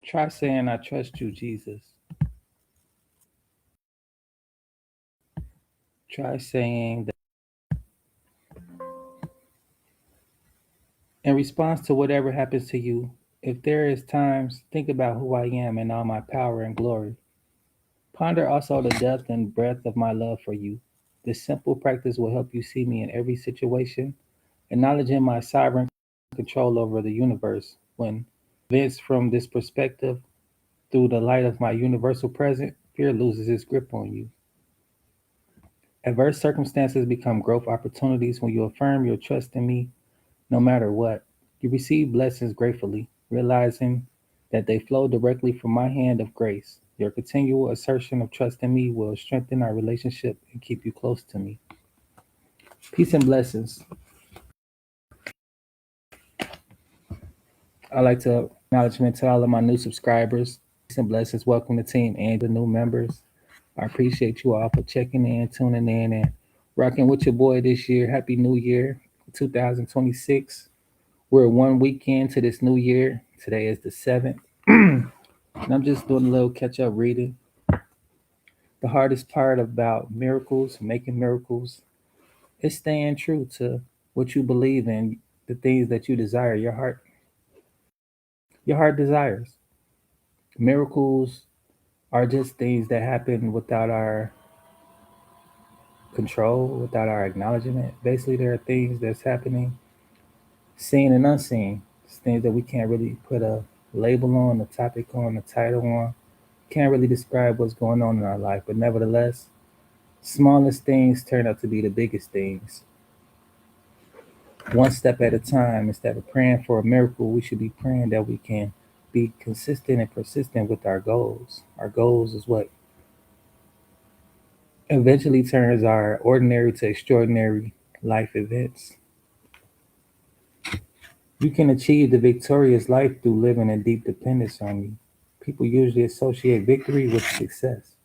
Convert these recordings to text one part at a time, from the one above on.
Try saying, I trust you, Jesus. Try saying that in response to whatever happens to you, if there is times, think about who I am and all my power and glory. Ponder also the depth and breadth of my love for you. This simple practice will help you see me in every situation, acknowledging my sovereign control over the universe. When events from this perspective, through the light of my universal present, fear loses its grip on you. Adverse circumstances become growth opportunities when you affirm your trust in me no matter what. You receive blessings gratefully, realizing that they flow directly from my hand of grace. Your continual assertion of trust in me will strengthen our relationship and keep you close to me. Peace and blessings. I'd like to acknowledgement to all of my new subscribers. Peace and blessings. Welcome to team and the new members. I appreciate you all for checking in, tuning in, and rocking with your boy this year. Happy New Year, 2026. We're 1 weekend to this new year. Today is the 7th. And I'm just doing a little catch up reading. The hardest part about miracles, making miracles, is staying true to what you believe in, the things that you desire. Your heart desires. Miracles are just things that happen without our control, without our acknowledgement. Basically, there are things that's happening, seen and unseen. It's things that we can't really put a label on, a topic on, a title on. Can't really describe what's going on in our life, but nevertheless, smallest things turn out to be the biggest things. One step at a time. Instead of praying for a miracle, we should be praying that we can be consistent and persistent with our goals. Our goals is what eventually turns our ordinary to extraordinary life events. You can achieve the victorious life through living in deep dependence on me. People usually associate victory with success.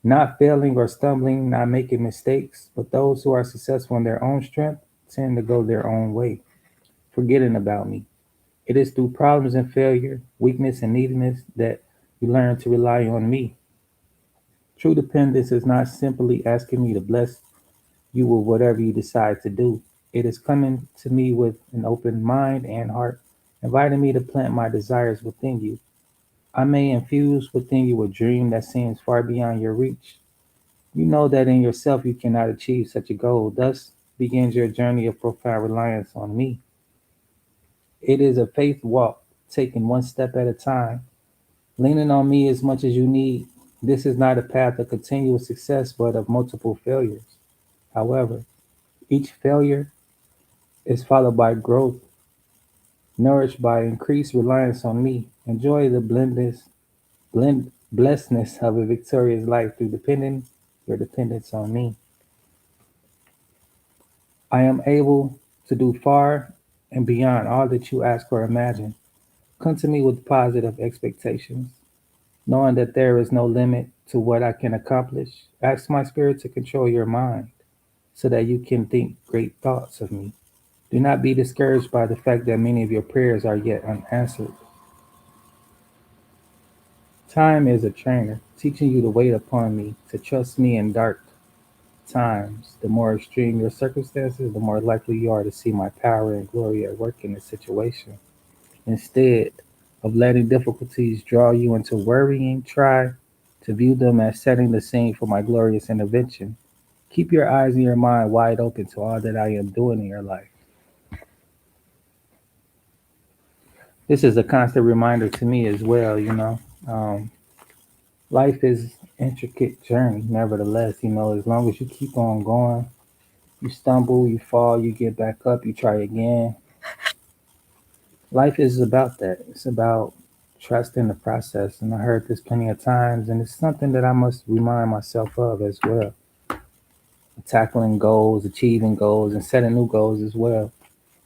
Not failing or stumbling, not making mistakes, but those who are successful in their own strength tend to go their own way, forgetting about me. It is through problems and failure, weakness and neediness that you learn to rely on me. True dependence is not simply asking me to bless you with whatever you decide to do. It is coming to me with an open mind and heart, inviting me to plant my desires within you. I may infuse within you a dream that seems far beyond your reach. You know that in yourself you cannot achieve such a goal. Thus begins your journey of profound reliance on me. It is a faith walk, taking one step at a time, leaning on me as much as you need. This is not a path of continuous success, but of multiple failures. However, each failure is followed by growth, nourished by increased reliance on me. Enjoy the blessedness of a victorious life through depending your dependence on me. I am able to do far and beyond all that you ask or imagine. Come to me with positive expectations, knowing that there is no limit to what I can accomplish. Ask my spirit to control your mind so that you can think great thoughts of me. Do not be discouraged by the fact that many of your prayers are yet unanswered. Time is a trainer, teaching you to wait upon me, to trust me in dark times. The more extreme your circumstances, the more likely you are to see my power and glory at work in the situation. Instead of letting difficulties draw you into worrying, try to view them as setting the scene for my glorious intervention. Keep your eyes and your mind wide open to all that I am doing in your life. This is a constant reminder to me as well. Um, Life is intricate journey, nevertheless, as long as you keep on going, you stumble, you fall, you get back up, you try again. Life is about that. It's about trusting the process. And I heard this plenty of times, and it's something that I must remind myself of as well. Tackling goals, achieving goals, and setting new goals as well.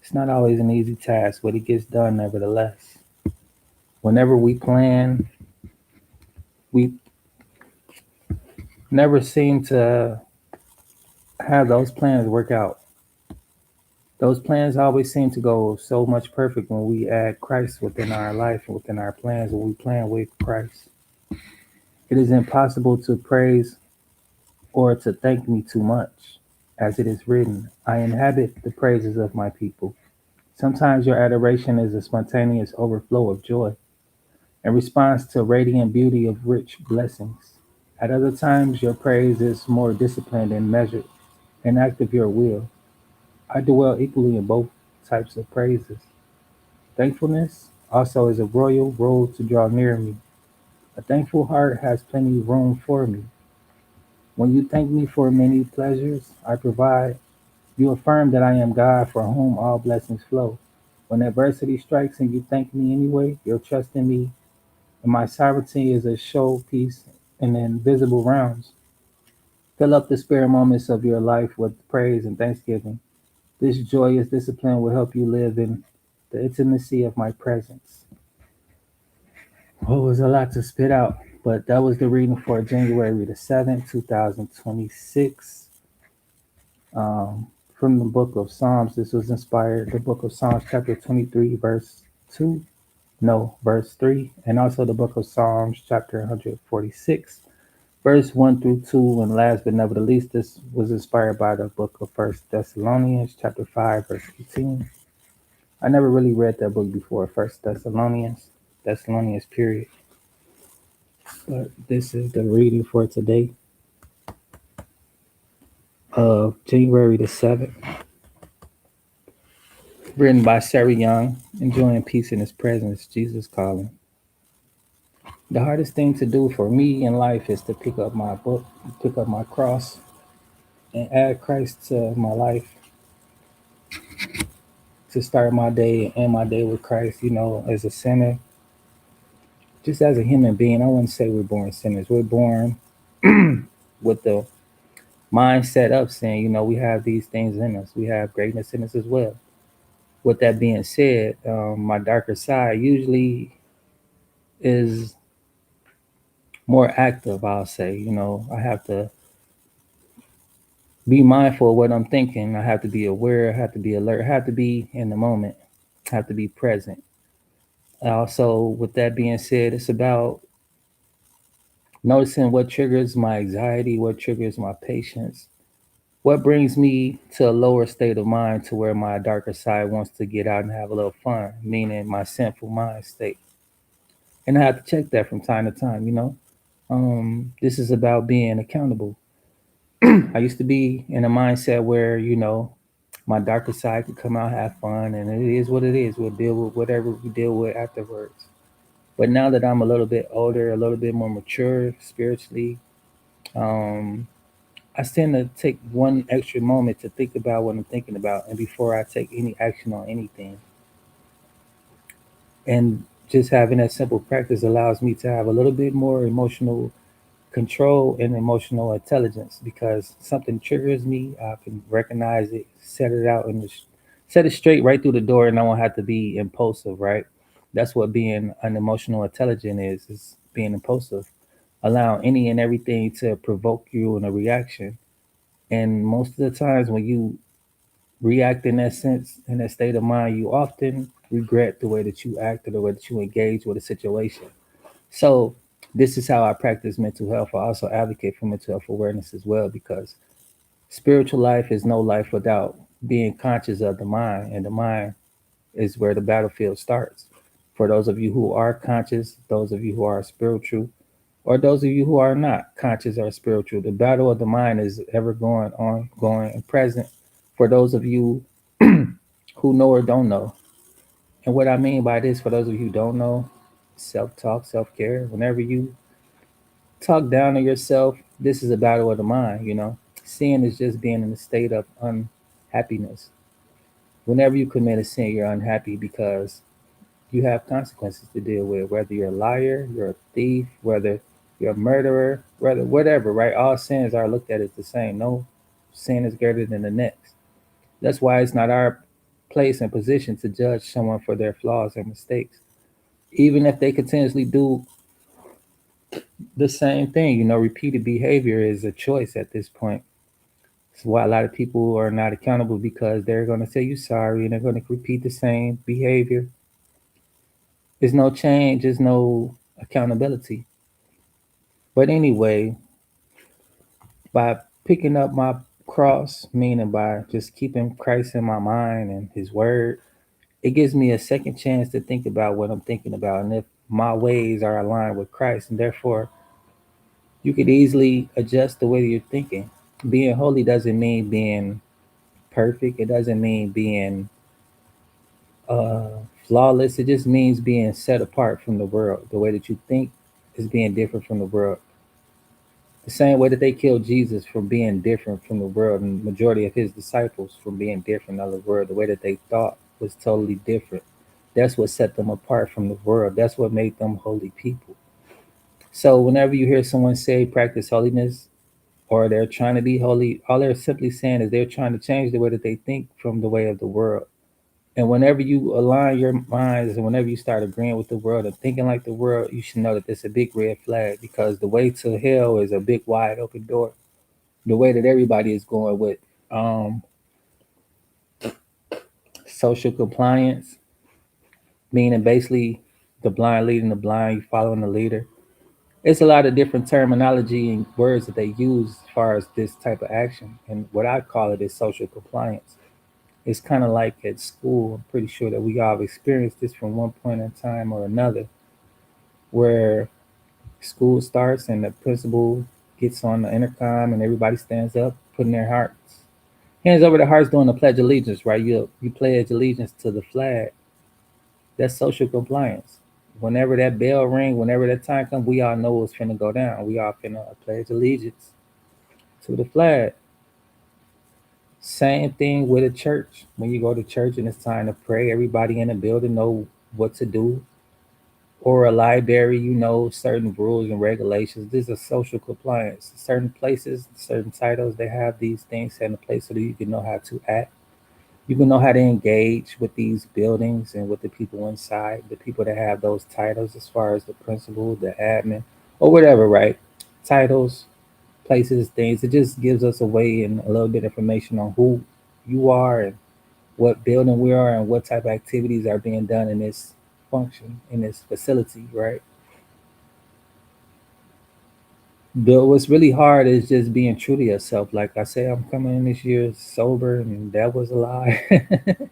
It's not always an easy task, but it gets done nevertheless. Whenever we plan, we never seem to have those plans work out. Those plans always seem to go so much perfect when we add Christ within our life and within our plans, when we plan with Christ. It is impossible to praise or to thank me too much. As it is written, I inhabit the praises of my people. Sometimes your adoration is a spontaneous overflow of joy in response to radiant beauty of rich blessings. At other times, your praise is more disciplined and measured, an act of your will. I dwell equally in both types of praises. Thankfulness also is a royal road to draw near me. A thankful heart has plenty of room for me. When you thank me for many pleasures I provide, you affirm that I am God for whom all blessings flow. When adversity strikes and you thank me anyway, your trust in me and my sovereignty is a showpiece in the invisible realms. Fill up the spare moments of your life with praise and thanksgiving. This joyous discipline will help you live in the intimacy of my presence. Oh, it was a lot to spit out, but that was the reading for January the 7th, 2026, from the book of Psalms. This was inspired, the book of Psalms, chapter 23, verse 2, no, verse 3, and also the book of Psalms, chapter 146, verse 1 through 2. And last but never the least, this was inspired by the book of First Thessalonians, chapter 5, verse 18. I never really read that book before, First Thessalonians, period. But this is the reading for today of January the 7th, written by Sarah Young, enjoying peace in his presence, Jesus calling. The hardest thing to do for me in life is to pick up my book, pick up my cross, and add Christ to my life, to start my day and end my day with Christ, as a sinner, just as a human being. I wouldn't say we're born sinners. We're born with the mindset of saying, we have these things in us. We have greatness in us as well. With that being said, my darker side usually is more active, I'll say. I have to be mindful of what I'm thinking. I have to be aware. I have to be alert. I have to be in the moment. I have to be present. Also, with that being said, it's about noticing what triggers my anxiety, what triggers my patience, what brings me to a lower state of mind to where my darker side wants to get out and have a little fun, meaning my sinful mind state. And I have to check that from time to time. This is about being accountable. I used to be in a mindset where, my darker side could come out, have fun, and it is what it is. We'll deal with whatever we deal with afterwards. But now that I'm a little bit older, a little bit more mature spiritually, um, I tend to take one extra moment to think about what I'm thinking about, and before I take any action on anything. And just having that simple practice allows me to have a little bit more emotional control and emotional intelligence, because something triggers me, I can recognize it, set it out, and set it straight right through the door, and I won't have to be impulsive. Right? That's what being an emotional intelligent is being impulsive, allowing any and everything to provoke you in a reaction. And most of the times when you react in that sense, in that state of mind, you often regret the way that you act or the way that you engage with a situation. So this is how I practice mental health. I also advocate for mental health awareness as well, because spiritual life is no life without being conscious of the mind, and the mind is where the battlefield starts. For those of you who are conscious, those of you who are spiritual, or those of you who are not conscious or spiritual, the battle of the mind is ever going on, going and present for those of you who know or don't know. And what I mean by this, for those of you who don't know, self talk, self care, whenever you talk down on yourself, this is a battle of the mind. Sin is just being in a state of unhappiness. Whenever you commit a sin, you're unhappy because you have consequences to deal with, whether you're a liar, you're a thief, whether you're a murderer, whether whatever, right? All sins are looked at as the same. No sin is greater than the next. That's why it's not our place and position to judge someone for their flaws and mistakes. Even if they continuously do the same thing, repeated behavior is a choice at this point. It's why a lot of people are not accountable because they're going to say you sorry and they're going to repeat the same behavior. There's no change, there's no accountability. But anyway, by picking up my cross, meaning by just keeping Christ in my mind and his word, it gives me a second chance to think about what I'm thinking about and if my ways are aligned with Christ. And therefore, you could easily adjust the way that you're thinking. Being holy doesn't mean being perfect, it doesn't mean being uh, flawless. It just means being set apart from the world. The way that you think is being different from the world. The same way that they killed Jesus for being different from the world, and the majority of his disciples from being different from the world, the way that they thought was totally different. That's what set them apart from the world. That's what made them holy people. So whenever you hear someone say practice holiness or they're trying to be holy, all they're simply saying is they're trying to change the way that they think from the way of the world. And whenever you align your minds and whenever you start agreeing with the world and thinking like the world, you should know that there's a big red flag because the way to hell is a big wide open door. The way that everybody is going with um, social compliance, meaning basically the blind leading the blind, you following the leader. It's a lot of different terminology and words that they use as far as this type of action. And what I call it is social compliance. It's kind of like at school. I'm pretty sure that we all have experienced this from one point in time or another, where school starts and the principal gets on the intercom and everybody stands up, putting their hearts, hands over their hearts, doing the Pledge of Allegiance. Right? You pledge allegiance to the flag. That's social compliance. Whenever that bell ring, whenever that time comes, we all know what's finna go down. We all finna pledge allegiance to the flag. Same thing with a church. When you go to church and it's time to pray, everybody in the building know what to do. Or a library, you know certain rules and regulations. This is social compliance. Certain places, certain titles, they have these things set in place so that you can know how to act. You can know how to engage with these buildings and with the people inside, the people that have those titles as far as the principal, the admin, or whatever, right? Titles, places, things. It just gives us a way and a little bit of information on who you are and what building we are and what type of activities are being done in this function, in this facility, right? But what's really hard is just being true to yourself. Like I say, I'm coming in this year sober, and that was a lie. I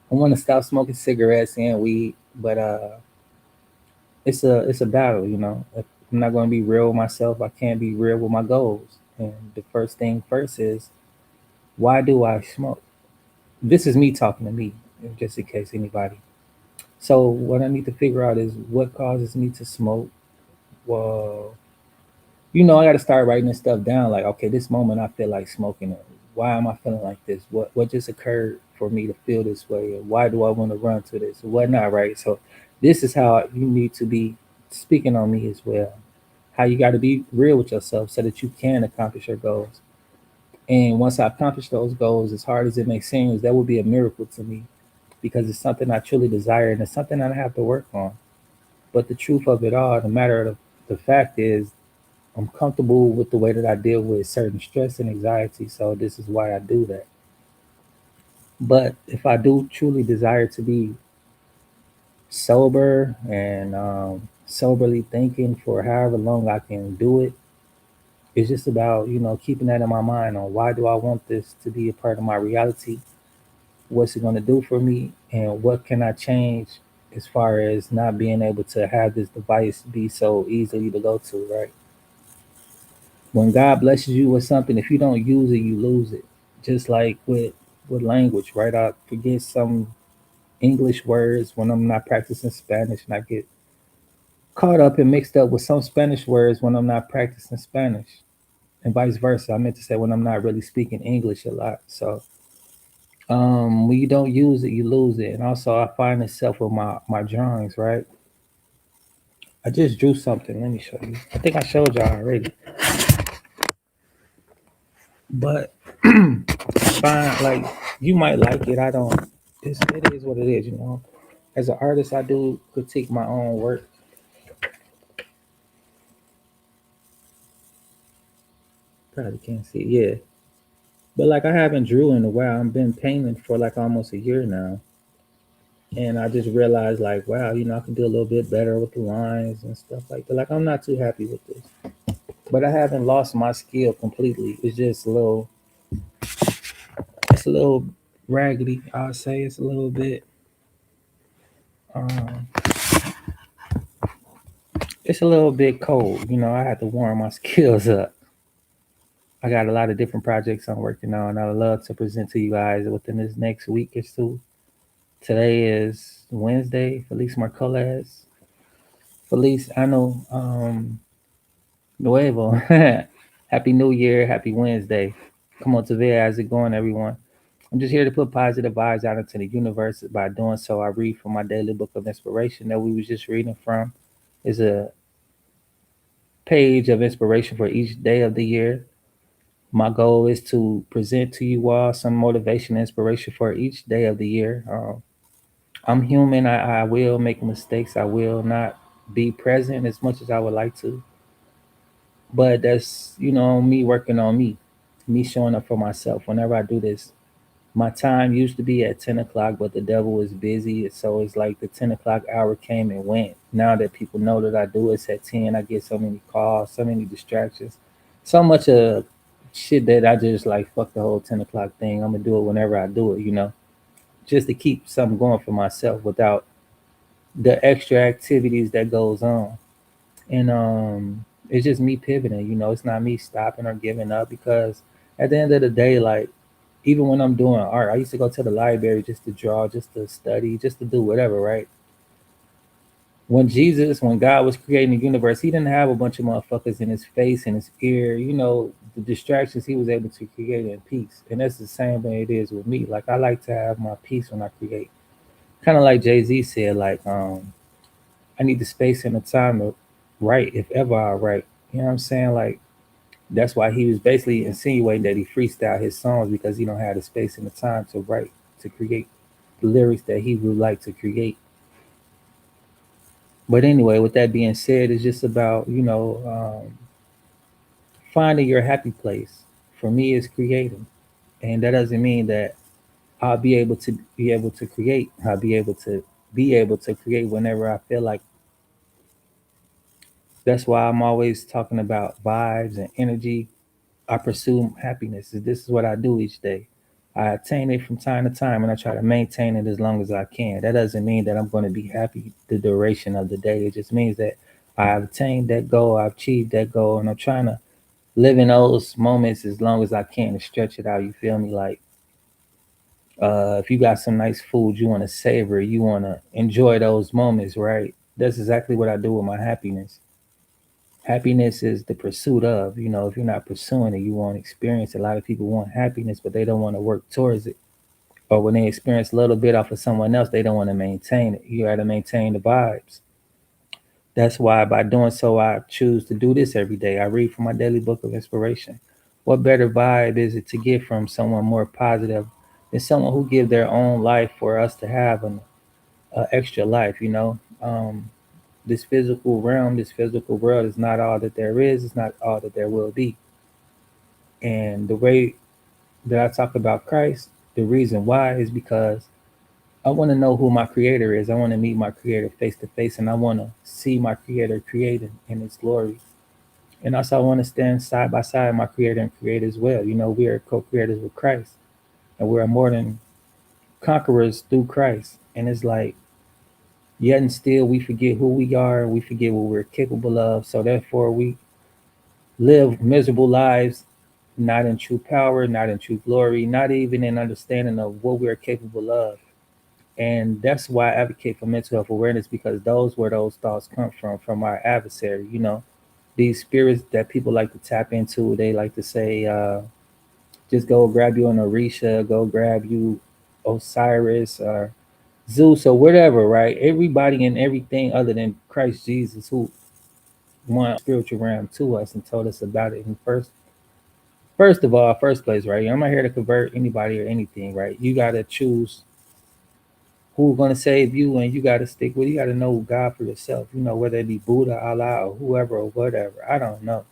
want to stop smoking cigarettes and weed, but it's a battle, you know. If I'm not going to be real with myself, I can't be real with my goals. And the first thing first is, why do I smoke? This is me talking to me, just in case anybody. So what I need to figure out is what causes me to smoke. Well, I got to start writing this stuff down. Like, okay, this moment I feel like smoking. Why am I feeling like this? What just occurred for me to feel this way? Or why do I want to run to this? Or whatnot, right? So this is how you need to be speaking on me as well. How you got to be real with yourself so that you can accomplish your goals. And once I accomplish those goals, as hard as it may seem, that will be a miracle to me because it's something I truly desire and it's something I have to work on. But the truth of it all, the matter of the fact is, I'm comfortable with the way that I deal with certain stress and anxiety, so this is why I do that. But if I do truly desire to be sober and soberly thinking for however long I can do it, it's just about keeping that in my mind on why do I want this to be a part of my reality? What's it going to do for me, and what can I change as far as not being able to have this device be so easily to go to, right? When God blesses you with something, if you don't use it, you lose it. Just like with language, right? I forget some English words when I'm not practicing Spanish, and I get caught up and mixed up with some Spanish words when I'm not practicing Spanish, and vice versa. I meant to say when I'm not really speaking English a lot. So when you don't use it, you lose it. And also, I find myself with my drawings, right? I just drew something. Let me show you. I think I showed y'all already, but fine. Like you might like it. I don't. It is what it is. As an artist, I do critique my own work. Probably can't see it. Yeah. But like I haven't drew in a while. I've been painting for like almost a year now. And I just realized like, wow, I can do a little bit better with the lines and stuff like that. Like I'm not too happy with this. But I haven't lost my skill completely. It's a little raggedy, I'll say. It's a little bit um it's a little bit cold. I had to warm my skills up. I got a lot of different projects I'm working on. I would love to present to you guys within this next week or two. Today is Wednesday. Feliz Marcoles. Feliz Ano Nuevo. Happy New Year. Happy Wednesday. Come on to there. How's it going, everyone? I'm just here to put positive vibes out into the universe. By doing so, I read from my daily book of inspiration that we was just reading from. Is a page of inspiration for each day of the year. My goal is to present to you all some motivation and inspiration for each day of the year. I'm human. I will make mistakes. I will not be present as much as I would like to. But that's, me working on me showing up for myself. Whenever I do this, my time used to be at 10 o'clock, but the devil was busy. So it's like the 10 o'clock hour came and went. Now that people know that I do it at 10, I get so many calls, so many distractions, so much of shit that I just like, fuck the whole 10 o'clock thing. I'm going to do it whenever I do it, just to keep something going for myself without the extra activities that goes on. And it's just me pivoting, it's not me stopping or giving up because at the end of the day, like, even when I'm doing art, I used to go to the library just to draw, just to study, just to do whatever, right? When God was creating the universe, he didn't have a bunch of motherfuckers in his face and his ear, the distractions he was able to create in peace. And that's the same way it is with me. Like I like to have my peace when I create. Kind of like Jay-Z said, like, I need the space and the time to write if ever I write. You know what I'm saying? Like that's why he was basically insinuating that he freestyle his songs because he don't have the space and the time to write, to create the lyrics that he would like to create. But anyway, with that being said, it's just about finding your happy place. For me, it's creating, and that doesn't mean that I'll be able to create. I'll be able to create whenever I feel like. That's why I'm always talking about vibes and energy. I pursue happiness. This is what I do each day. I attain it from time to time and I try to maintain it as long as I can. That doesn't mean that I'm going to be happy the duration of the day. It just means that I've attained that goal, I've achieved that goal, and I'm trying to live in those moments as long as I can and stretch it out. You feel me? Like, if you got some nice food you want to savor, you want to enjoy those moments, right? That's exactly what I do with my happiness. Happiness is the pursuit of, if you're not pursuing it, you won't experience it. A lot of people want happiness, but they don't want to work towards it. Or when they experience a little bit off of someone else, they don't want to maintain it. You got to maintain the vibes. That's why by doing so, I choose to do this every day. I read from my daily book of inspiration. What better vibe is it to get from someone more positive than someone who give their own life for us to have an extra life, this physical realm, this physical world is not all that there is. It's not all that there will be. And the way that I talk about Christ, the reason why is because I want to know who my creator is. I want to meet my creator face to face and I want to see my creator created in his glory. And also I want to stand side by side my creator and creator as well. We are co-creators with Christ and we are more than conquerors through Christ. And it's like, yet and still we forget who we are, we forget what we're capable of. So therefore we live miserable lives, not in true power, not in true glory, not even in understanding of what we are capable of. And that's why I advocate for mental health awareness because those where those thoughts come from our adversary. These spirits that people like to tap into. They like to say, just go grab you an Orisha, go grab you Osiris or Zeus or whatever, right? Everybody and everything other than Christ Jesus who won spiritual realm to us and told us about it in first of all, first place, right? I'm not here to convert anybody or anything, right? You gotta choose who's gonna save you, and you gotta stick with. You gotta know God for yourself. Whether it be Buddha, Allah, or whoever or whatever. I don't know,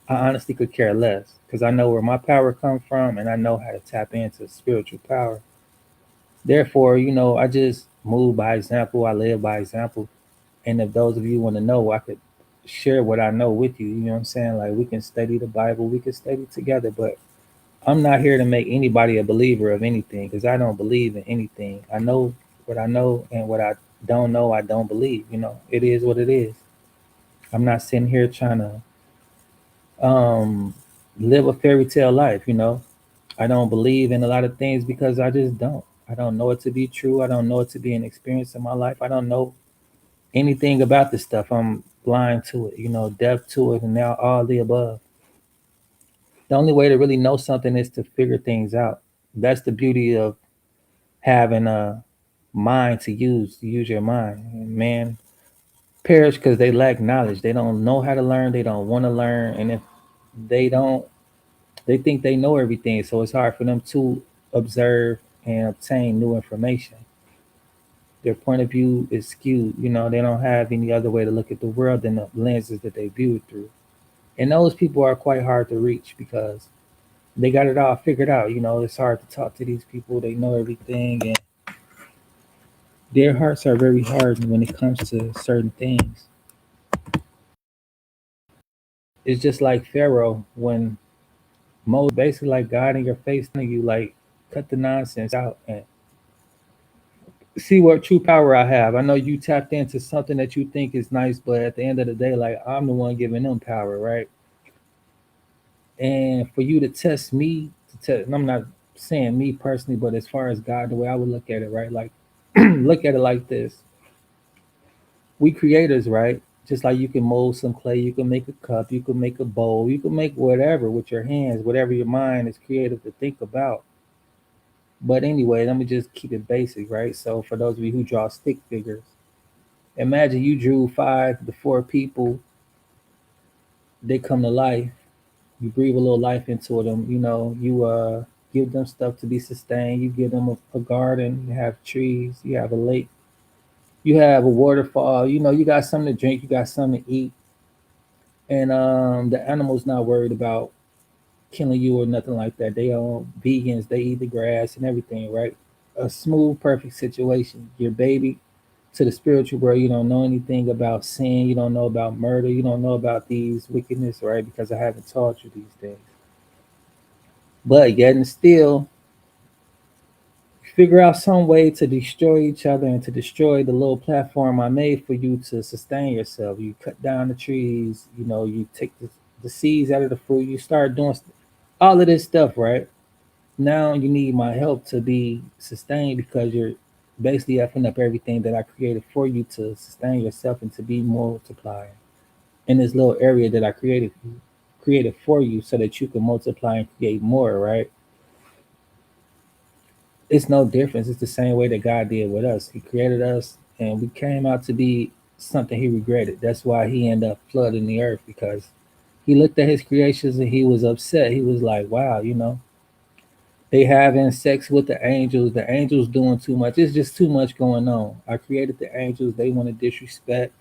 I honestly could care less because I know where my power comes from and I know how to tap into spiritual power. Therefore, I just move by example. I live by example. And if those of you want to know, I could share what I know with you. You know what I'm saying? Like we can study the Bible, we can study together, but I'm not here to make anybody a believer of anything because I don't believe in anything. I know, and what I don't know, I don't believe. It is what it is. I'm not sitting here trying to live a fairy tale life. I don't believe in a lot of things because I just don't. I don't know it to be true. I don't know it to be an experience in my life. I don't know anything about this stuff. I'm blind to it, deaf to it, and now all the above. The only way to really know something is to figure things out. That's the beauty of having a mind to use your mind. And man, perish because they lack knowledge. They don't know how to learn. They don't want to learn, and if they don't, they think they know everything. So it's hard for them to observe and obtain new information. Their point of view is skewed. They don't have any other way to look at the world than the lenses that they view it through. And those people are quite hard to reach because they got it all figured out. It's hard to talk to these people. They know everything, and their hearts are very hardened when it comes to certain things. It's just like Pharaoh when Moses basically like God in your face telling you like cut the nonsense out and see what true power I have. I know you tapped into something that you think is nice, but at the end of the day, like I'm the one giving them power, right? And for you to test me, and I'm not saying me personally, but as far as God, the way I would look at it, right? Like look at it like this: we creators, right? Just like you can mold some clay, you can make a cup, you can make a bowl, you can make whatever with your hands, whatever your mind is creative to think about. But anyway, let me just keep it basic, right? So for those of you who draw stick figures, imagine you drew 5 to 4 people, they come to life, you breathe a little life into them, you give them stuff to be sustained, you give them a garden, you have trees, you have a lake, you have a waterfall, you got something to drink, you got something to eat, and the animal's not worried about killing you or nothing like that. They are vegans, they eat the grass and everything, right? A smooth, perfect situation. Your baby to the spiritual world, you don't know anything about sin, you don't know about murder, you don't know about these wickedness, right? Because I haven't taught you these things. But yet and still, figure out some way to destroy each other and to destroy the little platform I made for you to sustain yourself. You cut down the trees, you take the seeds out of the fruit, you start doing all of this stuff, right? Now you need my help to be sustained because you're basically effing up everything that I created for you to sustain yourself and to be multiplied in this little area that I created for you so that you can multiply and create more, right? It's no difference. It's the same way that God did with us. He created us and we came out to be something he regretted. That's why he ended up flooding the earth because he looked at his creations and he was upset. He was like, wow, they having sex with the angels. The angels doing too much. It's just too much going on. I created the angels. They want to disrespect.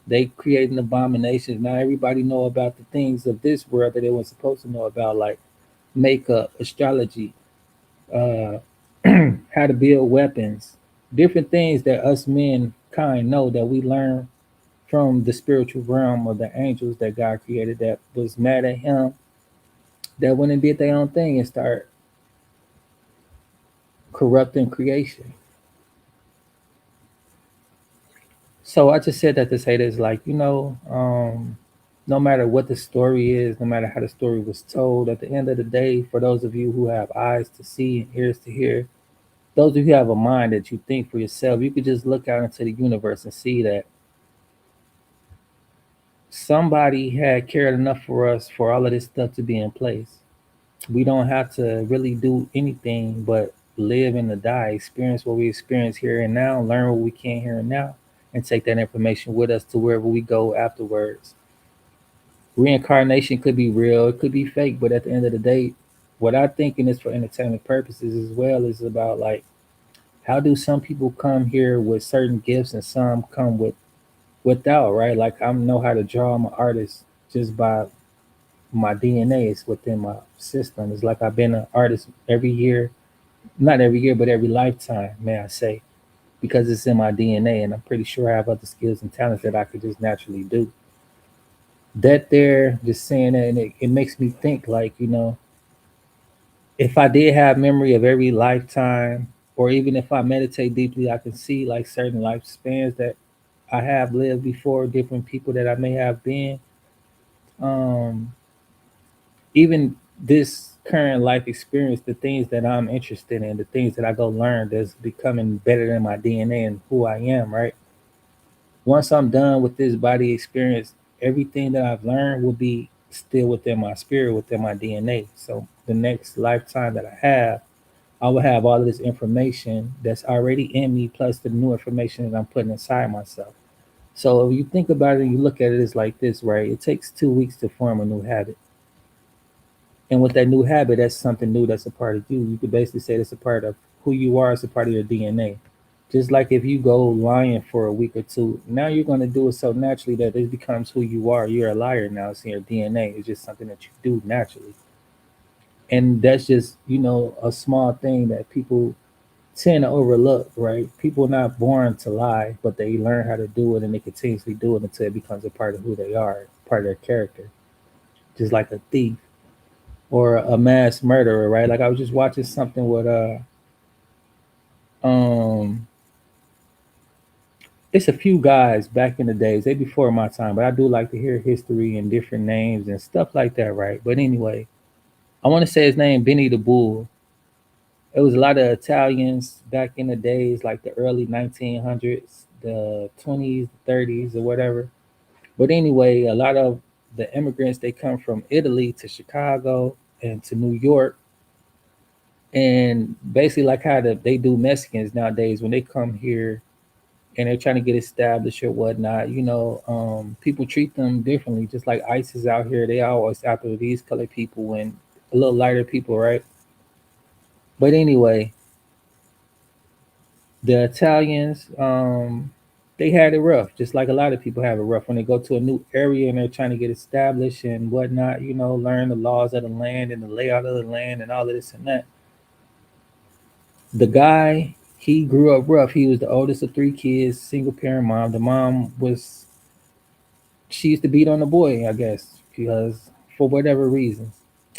They creating abominations. Now everybody know about the things of this world that they weren't supposed to know about, like makeup, astrology, uh, how to build weapons, different things that us men kind know that we learn from the spiritual realm of the angels that God created that was mad at him, that went and did their own thing and start corrupting creation. So I just said that to say this, like, no matter what the story is, no matter how the story was told, at the end of the day, for those of you who have eyes to see and ears to hear, those of you who have a mind that you think for yourself, you could just look out into the universe and see that somebody had cared enough for us for all of this stuff to be in place. We don't have to really do anything but live and to die, experience what we experience here and now, learn what we can here and now, and take that information with us to wherever we go afterwards. Reincarnation could be real, it could be fake, but at the end of the day, what I think in this for entertainment purposes as well is about like how do some people come here with certain gifts and some come without, right? Like I know how to draw, I'm an artist just by my DNA is within my system. It's like I've been an artist every year, not every year, but every lifetime, may I say, because it's in my DNA, and I'm pretty sure I have other skills and talents that I could just naturally do. That there, just saying that, and it makes me think like, if I did have memory of every lifetime, or even if I meditate deeply, I can see like certain lifespans that I have lived before, different people that I may have been. Um, Even this current life experience, the things that I'm interested in, the things that I go learn, that's becoming better than my DNA and who I am, right? Once I'm done with this body experience, everything that I've learned will be still within my spirit, within my DNA. So the next lifetime that I have, I will have all of this information that's already in me, plus the new information that I'm putting inside myself. So if you think about it and you look at it, it's like this, right? It takes 2 weeks to form a new habit. And with that new habit, that's something new that's a part of you. You could basically say that's a part of who you are, it's a part of your DNA. Just like if you go lying for a week or two, now you're going to do it so naturally that it becomes who you are. You're a liar now. It's in your DNA. It's just something that you do naturally. And that's just, a small thing that people tend to overlook, right? People are not born to lie, but they learn how to do it and they continuously do it until it becomes a part of who they are, part of their character. Just like a thief or a mass murderer, right? Like I was just watching something with um it's a few guys back in the days, they before my time, but I do like to hear history and different names and stuff like that, right? But anyway, I want to say his name Benny the Bull. It was a lot of Italians back in the days, like the early 1900s, the 20s, 30s, or whatever. But anyway, a lot of the immigrants, they come from Italy to Chicago and to New York, and basically like how they do Mexicans nowadays when they come here and they're trying to get established or whatnot. People treat them differently. Just like ICE is out here, they always after these colored people and a little lighter people, right? But anyway, the Italians, they had it rough, just like a lot of people have it rough when they go to a new area and they're trying to get established and whatnot. Learn the laws of the land and the layout of the land and all of this and that. The guy, he grew up rough. He was the oldest of three kids, single parent mom. The mom was, she used to beat on the boy, I guess, because for whatever reasons.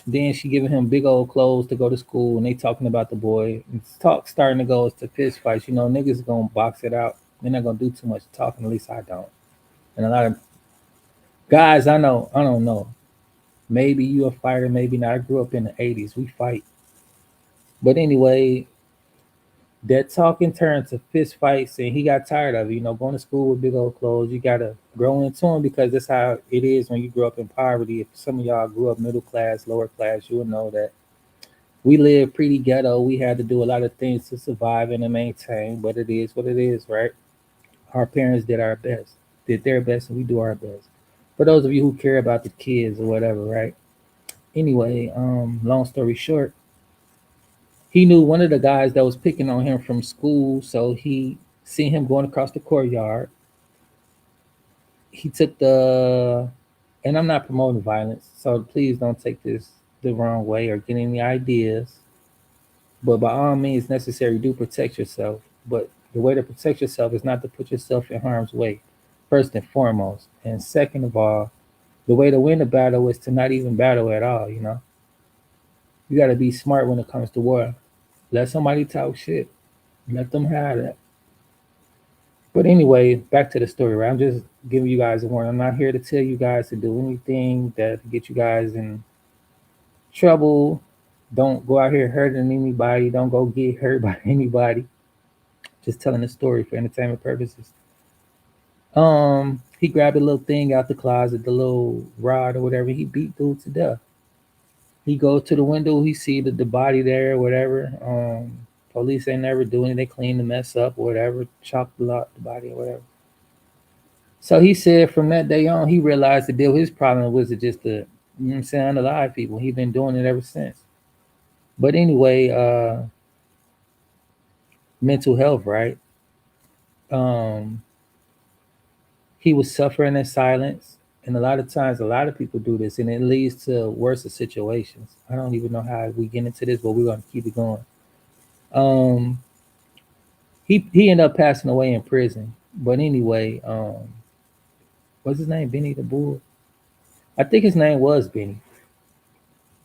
Then she giving him big old clothes to go to school, and they talking about the boy. And talk starting to go to fist fights. Niggas gonna box it out. They're not gonna do too much talking. At least I don't. And a lot of guys, I know, I don't know. Maybe you a fighter, maybe not. I grew up in the '80s. We fight, but anyway, that talking turned to fist fights, and he got tired of it. Going to school with big old clothes. You gotta grow into them because that's how it is when you grow up in poverty. If some of y'all grew up middle class, lower class, you will know that we live pretty ghetto. We had to do a lot of things to survive and to maintain, but it is what it is, right? Our parents did our best, did their best, and we do our best. For those of you who care about the kids or whatever, right? Anyway, long story short, he knew one of the guys that was picking on him from school, so he seen him going across the courtyard. He took and I'm not promoting violence, so please don't take this the wrong way or get any ideas. But by all means necessary, do protect yourself. But the way to protect yourself is not to put yourself in harm's way, first and foremost. And second of all, the way to win the battle is to not even battle at all. You got to be smart when it comes to war. Let somebody talk shit. Let them have that. But anyway, back to the story, right? I'm just giving you guys a warning. I'm not here to tell you guys to do anything that get you guys in trouble. Don't go out here hurting anybody. Don't go get hurt by anybody. Just telling the story for entertainment purposes. He grabbed a little thing out the closet, the little rod or whatever. He beat dude to death. He goes to the window. He see the body there, or whatever. Police ain't never doing it. They clean the mess up, or whatever. Chop the body, or whatever. So he said from that day on, he realized the deal. His problem was just the, unalive people. He been doing it ever since. But anyway, mental health, right? Um, he was suffering in silence, And a lot of times, a lot of people do this, and it leads to worse situations. I don't even know how we get into this, but we're gonna keep it going. Um, he ended up passing away in prison. But anyway, what's his name? Benny the Bull. I think his name was Benny,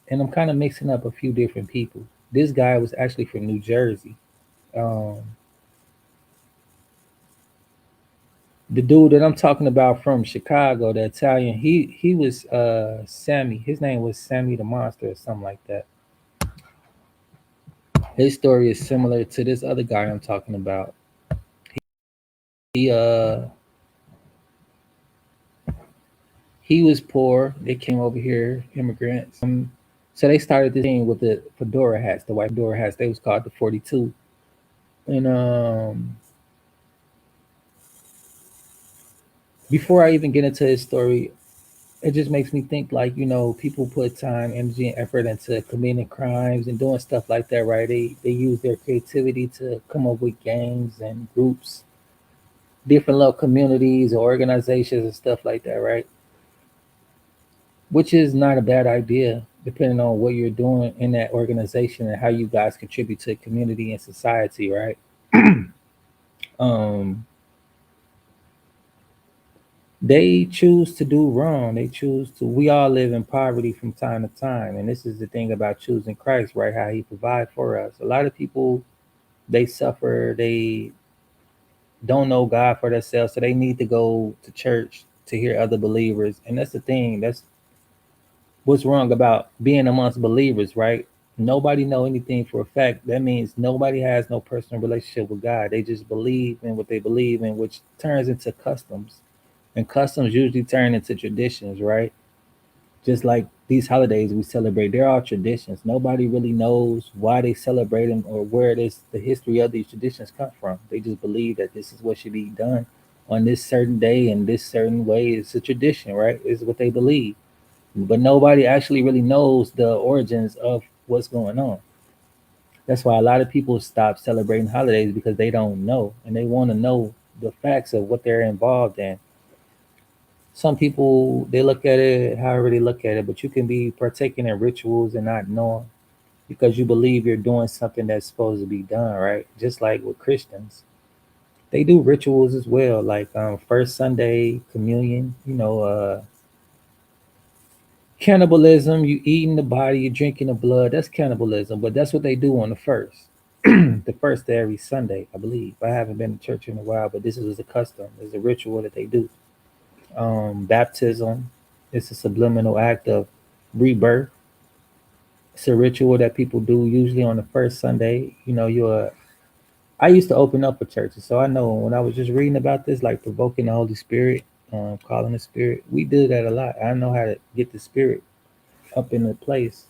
and I'm kind of mixing up a few different people. This guy was actually from New Jersey. Um, the dude that I'm talking about from Chicago, the Italian, he was Sammy. His name was Sammy the Monster or something like that. His story is similar to this other guy I'm talking about. He he was poor. They came over here, immigrants. So they started this thing with the fedora hats, the white fedora hats. They was called the 42. And before I even get into his story, it just makes me think like, people put time, energy, and effort into committing crimes and doing stuff like that, right? They use their creativity to come up with gangs and groups, different little communities or organizations and stuff like that, right? Which is not a bad idea, depending on what you're doing in that organization and how you guys contribute to the community and society, right? um, they choose to do wrong. They choose to. We all live in poverty from time to time, and this is the thing about choosing Christ, right? How He provide for us. A lot of people, they suffer. They don't know God for themselves, so they need to go to church to hear other believers. And that's the thing. That's what's wrong about being amongst believers, right? Nobody know anything for a fact. That means nobody has no personal relationship with God. They just believe in what they believe in, which turns into customs. And customs usually turn into traditions, right? Just like these holidays we celebrate, they're all traditions. Nobody really knows why they celebrate them or where this the history of these traditions come from. They just believe that this is what should be done on this certain day and this certain way. It's a tradition, right? It's what they believe. But nobody actually really knows the origins of what's going on. That's why a lot of people stop celebrating holidays because they don't know and they want to know the facts of what they're involved in. Some people they look at it however they look at it, but you can be partaking in rituals and not knowing because you believe you're doing something that's supposed to be done, right? Just like with Christians, they do rituals as well, like first Sunday communion. Cannibalism, you eating the body, you drinking the blood. That's cannibalism, but that's what they do on the first, the first of every Sunday, I believe. I haven't been to church in a while, but this is a custom. It's a ritual that they do. Baptism, it's a subliminal act of rebirth. It's a ritual that people do usually on the first Sunday. I used to open up for churches, so I know when I was just reading about this, like provoking the Holy Spirit, calling the Spirit, we do that a lot. I know how to get the Spirit up in the place.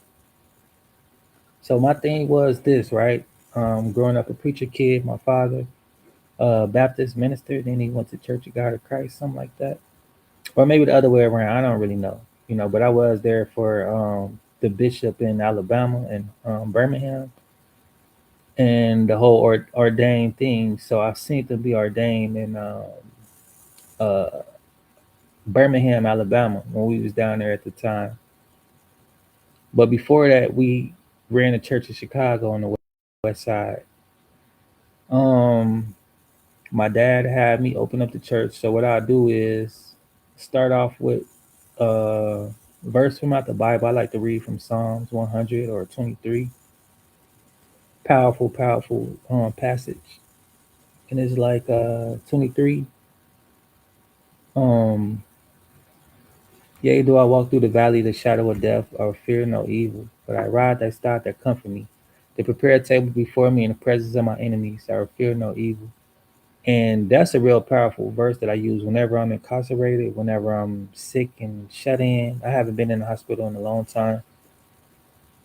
So my thing was this, right? Growing up a preacher kid, my father, Baptist minister, then he went to Church of God of Christ, something like that, or maybe the other way around. I don't really know, But I was there for the bishop in Alabama and Birmingham, and the whole ordained thing. So I seen to be ordained in uh, Birmingham, Alabama, when we was down there at the time. But before that, we ran a church in Chicago on the west side. Um, my dad had me open up the church. So what I do is start off with a verse from out the Bible. I like to read from Psalms 100 or 23. Powerful, powerful passage. And it's like 23. Um, Yea, do I walk through the valley of the shadow of death, or fear no evil? But I ride thy staff that comfort me. They prepare a table before me in the presence of my enemies. I will fear no evil. And that's a real powerful verse that I use whenever I'm incarcerated, whenever I'm sick and shut in. I haven't been in the hospital in a long time.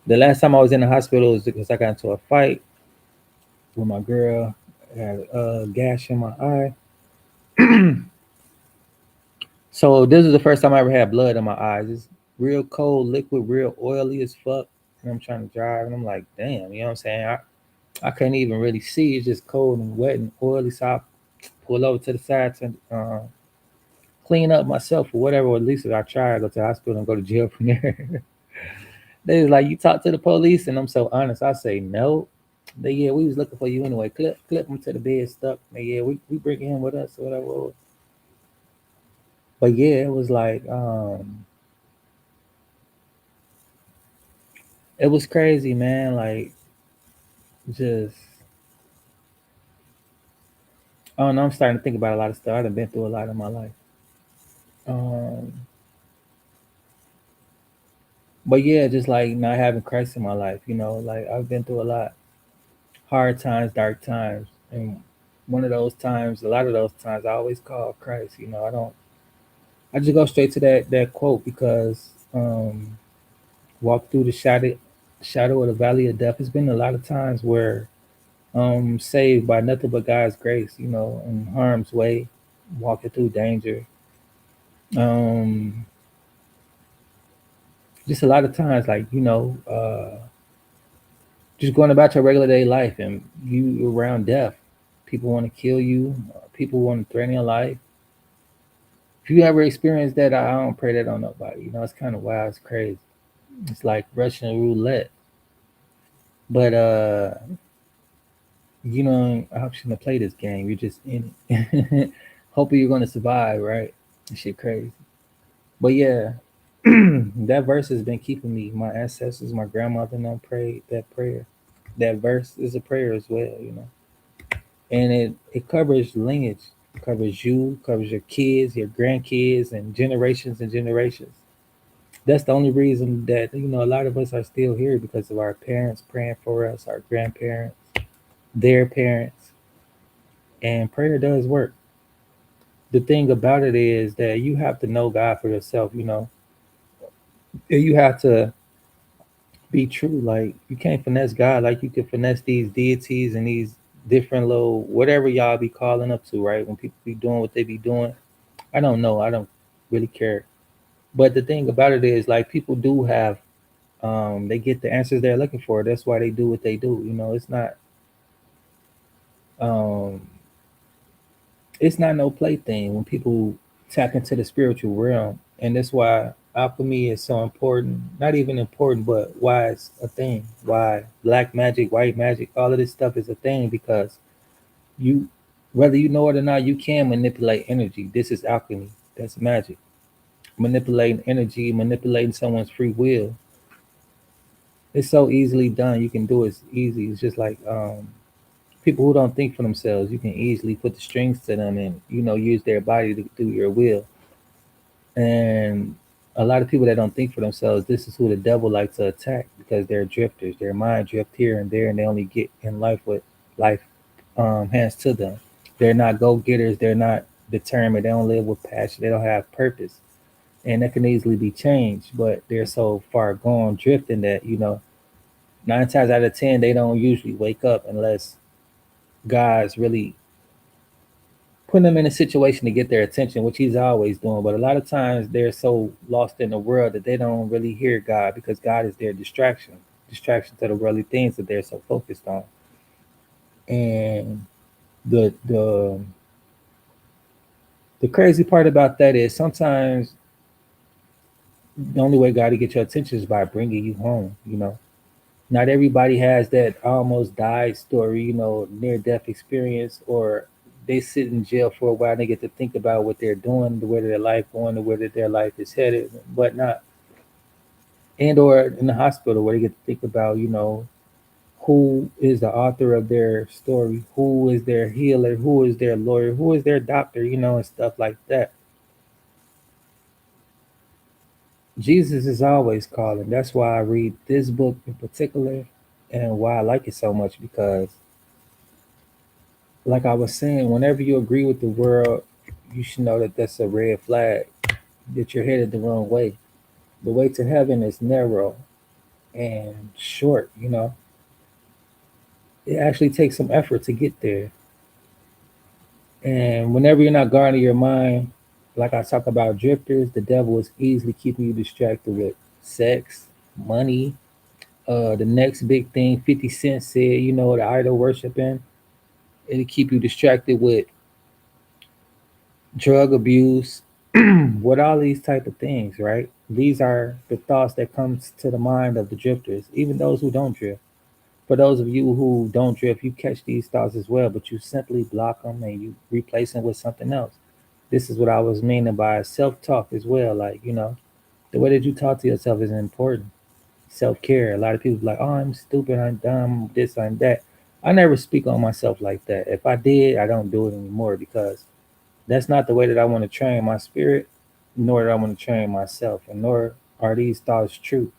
The last time I was in the hospital was because I got into a fight with my girl. I had a gash in my eye. So this is the first time I ever had blood in my eyes. It's real cold, liquid, real oily as fuck. And I'm trying to drive, and I'm like, damn, you know what I'm saying? I couldn't even really see. It's just cold and wet and oily. So I pull over to the side to clean up myself or whatever, or at least I try to go to the hospital and go to jail from there. They was like, you talk to the police, and I'm so honest. I say no. They, yeah, we was looking for you anyway. Clip him to the bed, stuck. They, yeah, we bring him with us or whatever. But yeah, it was like it was crazy, man. Like just I don't know. I'm starting to think about a lot of stuff. I've been through a lot in my life. Um, but yeah, just like not having Christ in my life. Like I've been through a lot, hard times, dark times, and one of those times, a lot of those times, I always call Christ. I don't. I just go straight to that quote because um, walk through the shadow of the valley of death. It's been a lot of times where saved by nothing but God's grace. In harm's way, walking through danger. Um, just a lot of times, like just going about your regular day life, and you around death. People want to kill you. People want to threaten your life. If you ever experienced that, I don't pray that on nobody. It's kind of wild. It's crazy. It's like Russian roulette. But you know, option to play this game. You're just in it. Hoping you're gonna survive, right? That shit crazy. But yeah, that verse has been keeping me. My ancestors, my grandmother, and them prayed that prayer. That verse is a prayer as well. And it covers lineage, covers you, covers your kids, your grandkids, and generations. That's the only reason that a lot of us are still here because of our parents praying for us, our grandparents, their parents, and prayer does work. The thing about it is that you have to know God for yourself. And you have to be true. Like you can't finesse God like you can finesse these deities and these different little whatever y'all be calling up to, right? When people be doing what they be doing, I don't know. I don't really care. But the thing about it is, like, people do have, they get the answers they're looking for. That's why they do what they do. Um, it's not no plaything when people tap into the spiritual realm, and that's why alchemy is so important. Not even important, but why it's a thing. Why black magic, white magic, all of this stuff is a thing because you, whether you know it or not, you can manipulate energy. This is alchemy. That's magic. Manipulating energy, manipulating someone's free will. It's so easily done. You can do it easy. It's just like people who don't think for themselves. You can easily put the strings to them and use their body to do your will. And a lot of people that don't think for themselves, this is who the devil likes to attack because they're drifters. Their mind drift here and there, and they only get in life what life hands to them. They're not go getters. They're not determined. They don't live with passion. They don't have purpose, and that can easily be changed. But they're so far gone drifting that 9 times out of 10 they don't usually wake up unless God's really putting them in a situation to get their attention, which He's always doing. But a lot of times they're so lost in the world that they don't really hear God because God is their distraction to the worldly things that they're so focused on. And the crazy part about that is sometimes the only way God to get your attention is by bringing you home. Not everybody has that almost died story, near death experience, or they sit in jail for a while and they get to think about what they're doing, where their life going, to where their life is headed, but not, and or in the hospital where they get to think about, who is the author of their story, who is their healer, who is their lawyer, who is their doctor, and stuff like that. Jesus is always calling. That's why I read this book in particular and why I like it so much because like I was saying, whenever you agree with the world, you should know that that's a red flag, that you're headed the wrong way. The way to heaven is narrow and short. It actually takes some effort to get there. And whenever you're not guarding your mind, like I talk about drifters, the devil is easily keeping you distracted with sex, money, the next big thing. 50 Cent said, the idol worshiping. It'll keep you distracted with drug abuse, With all these type of things, right? These are the thoughts that comes to the mind of the drifters, even those who don't drift. For those of you who don't drift, you catch these thoughts as well, but you simply block them and you replace them with something else. This is what I was meaning by self-talk as well. Like, the way that you talk to yourself is important. Self-care. A lot of people be like, oh, I'm stupid, I'm dumb, this, I'm that. I never speak on myself like that. If I did, I don't do it anymore because that's not the way that I want to train my spirit, nor do I want to train myself, and nor are these thoughts true.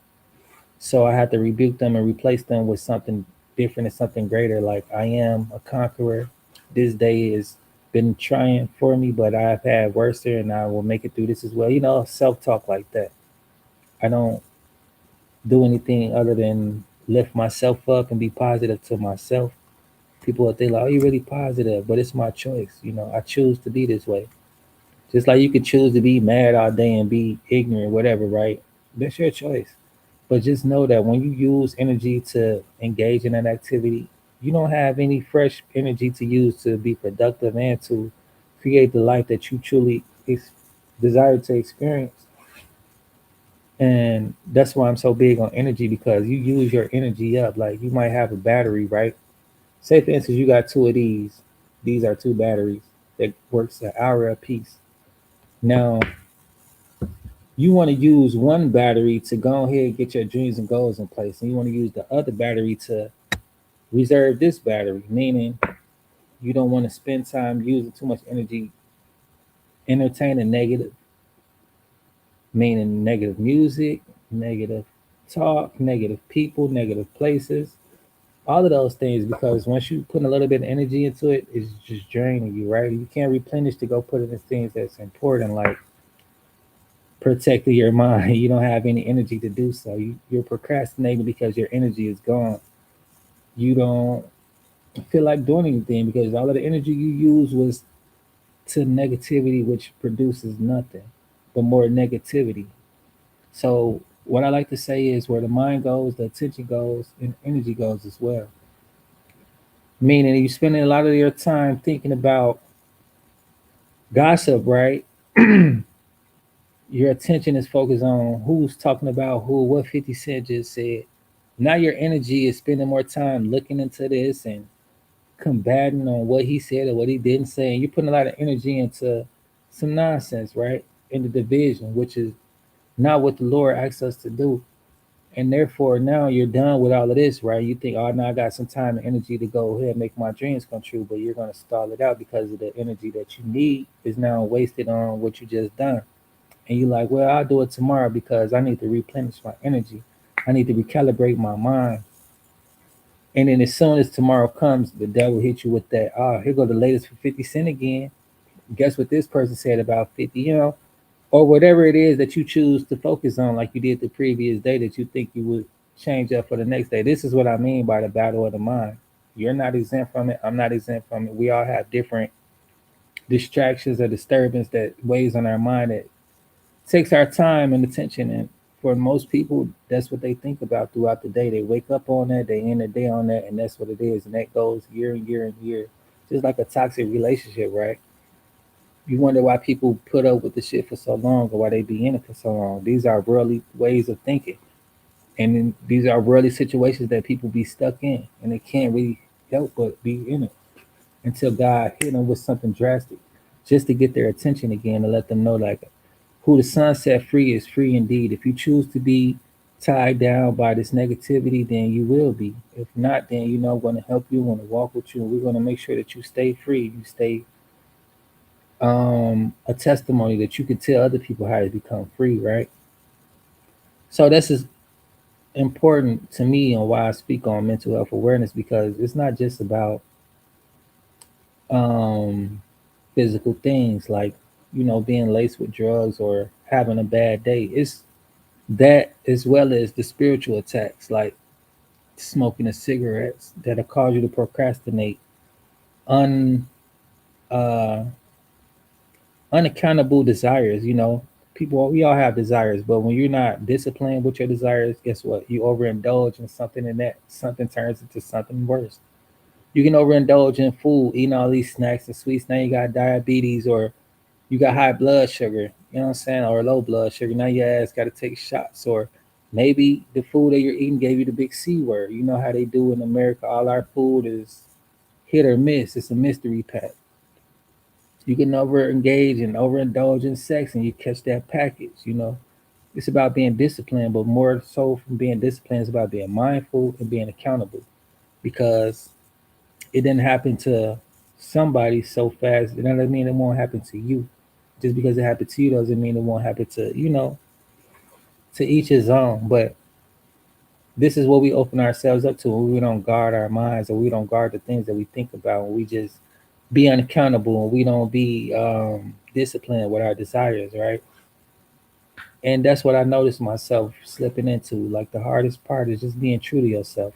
So I had to rebuke them and replace them with something different and something greater. Like, I am a conqueror. This day has been trying for me, but I've had worse, and I will make it through this as well. Self talk like that. I don't do anything other than lift myself up and be positive to myself. People will think like, "Oh, you're really positive," but it's my choice. I choose to be this way. Just like you could choose to be mad all day and be ignorant, whatever, right? That's your choice. But just know that when you use energy to engage in an activity, you don't have any fresh energy to use to be productive and to create the life that you truly desire to experience. And that's why I'm so big on energy, because you use your energy up. Like, you might have a battery, right? Say for instance, you got two of these. These are two batteries that works an hour a piece. Now, you want to use one battery to go ahead and get your dreams and goals in place, and you want to use the other battery to reserve this battery, meaning you don't want to spend time using too much energy entertaining negative, meaning negative music, negative talk, negative people, negative places, all of those things. Because once you put a little bit of energy into it, it's just draining you, right? You can't replenish to go put it in things that's important, like protecting your mind. You don't have any energy to do so. You're procrastinating because your energy is gone. You don't feel like doing anything because all of the energy you use was to negativity, which produces nothing but more negativity. So, what I like to say is, where the mind goes, the attention goes, and energy goes as well. Meaning, you're spending a lot of your time thinking about gossip, right? Your attention is focused on who's talking about who, what 50 Cent just said. Now your energy is spending more time looking into this and combating on what he said or what he didn't say. And you're putting a lot of energy into some nonsense, right? In the division, which is not what the Lord asks us to do. And therefore, now you're done with all of this, right? You think, oh, now I got some time and energy to go ahead and make my dreams come true, but you're going to stall it out because of the energy that you need is now wasted on what you just done. And you're like, well, I'll do it tomorrow because I need to replenish my energy. I need to recalibrate my mind. And then as soon as tomorrow comes, the devil hit you with that, oh, here go the latest for 50 Cent again. Guess what this person said about 50, or whatever it is that you choose to focus on, like you did the previous day that you think you would change up for the next day. This is what I mean by the battle of the mind. You're not exempt from it. I'm not exempt from it. We all have different distractions or disturbance that weighs on our mind that takes our time and attention. And for most people, that's what they think about throughout the day. They wake up on that, they end the day on that, and that's what it is. And that goes year and year and year, just like a toxic relationship, right? You wonder why people put up with the shit for so long or why they be in it for so long. These are worldly ways of thinking. And then these are worldly situations that people be stuck in, and they can't really help but be in it until God hit them with something drastic just to get their attention again and let them know, like, who the Son set free is free indeed. If you choose to be tied down by this negativity, then you will be. If not, then I'm going to help you. I'm going to walk with you. And we're going to make sure that you stay free. You stay a testimony that you can tell other people how to become free, right? So this is important to me and why I speak on mental health awareness, because it's not just about um, physical things like being laced with drugs or having a bad day. It's that, as well as the spiritual attacks like smoking the cigarettes that'll cause you to procrastinate, un uh, unaccountable desires. People, we all have desires, but when you're not disciplined with your desires, guess what? You overindulge in something, and that something turns into something worse. You can overindulge in food, eating all these snacks and sweets. Now you got diabetes, or you got high blood sugar. you know what I'm saying, or low blood sugar. Now your ass got to take shots, or maybe the food that you're eating gave you the big C word. You know how they do in America. All our food is hit or miss. It's a mystery pack. You can over engage and overindulge in sex, and you catch that package. You know, it's about being disciplined, but more so from being disciplined, it's about being mindful and being accountable. Because it didn't happen to somebody so fast, it doesn't mean it won't happen to you. Just because it happened to you doesn't mean it won't happen to, to each his own. But this is what we open ourselves up to when we don't guard our minds, or we don't guard the things that we think about, when we just be unaccountable, and we don't be disciplined with our desires, right? And that's what I noticed myself slipping into. Like, the hardest part is just being true to yourself.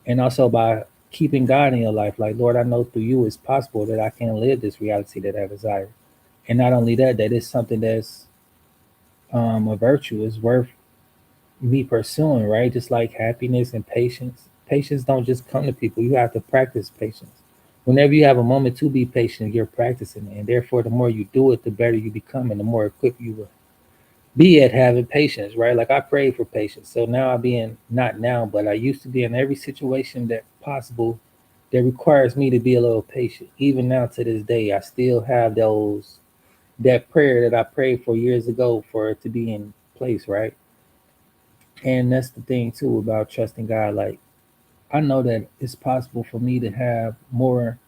And also by keeping God in your life. Like, Lord, I know through you it's possible that I can live this reality that I desire. And not only that, that it's something that's a virtue, is worth me pursuing, right? Just like happiness and patience. Patience don't just come to people. You have to practice patience. Whenever you have a moment to be patient, you're practicing it. And therefore, the more you do it, the better you become and the more equipped you will be at having patience, right? Like, I pray for patience. So now I be in, not now, but I used to be in every situation that possible that requires me to be a little patient. Even now to this day, I still have that prayer that I prayed for years ago for it to be in place, right? And that's the thing too about trusting God. Like, I know that it's possible for me to have more,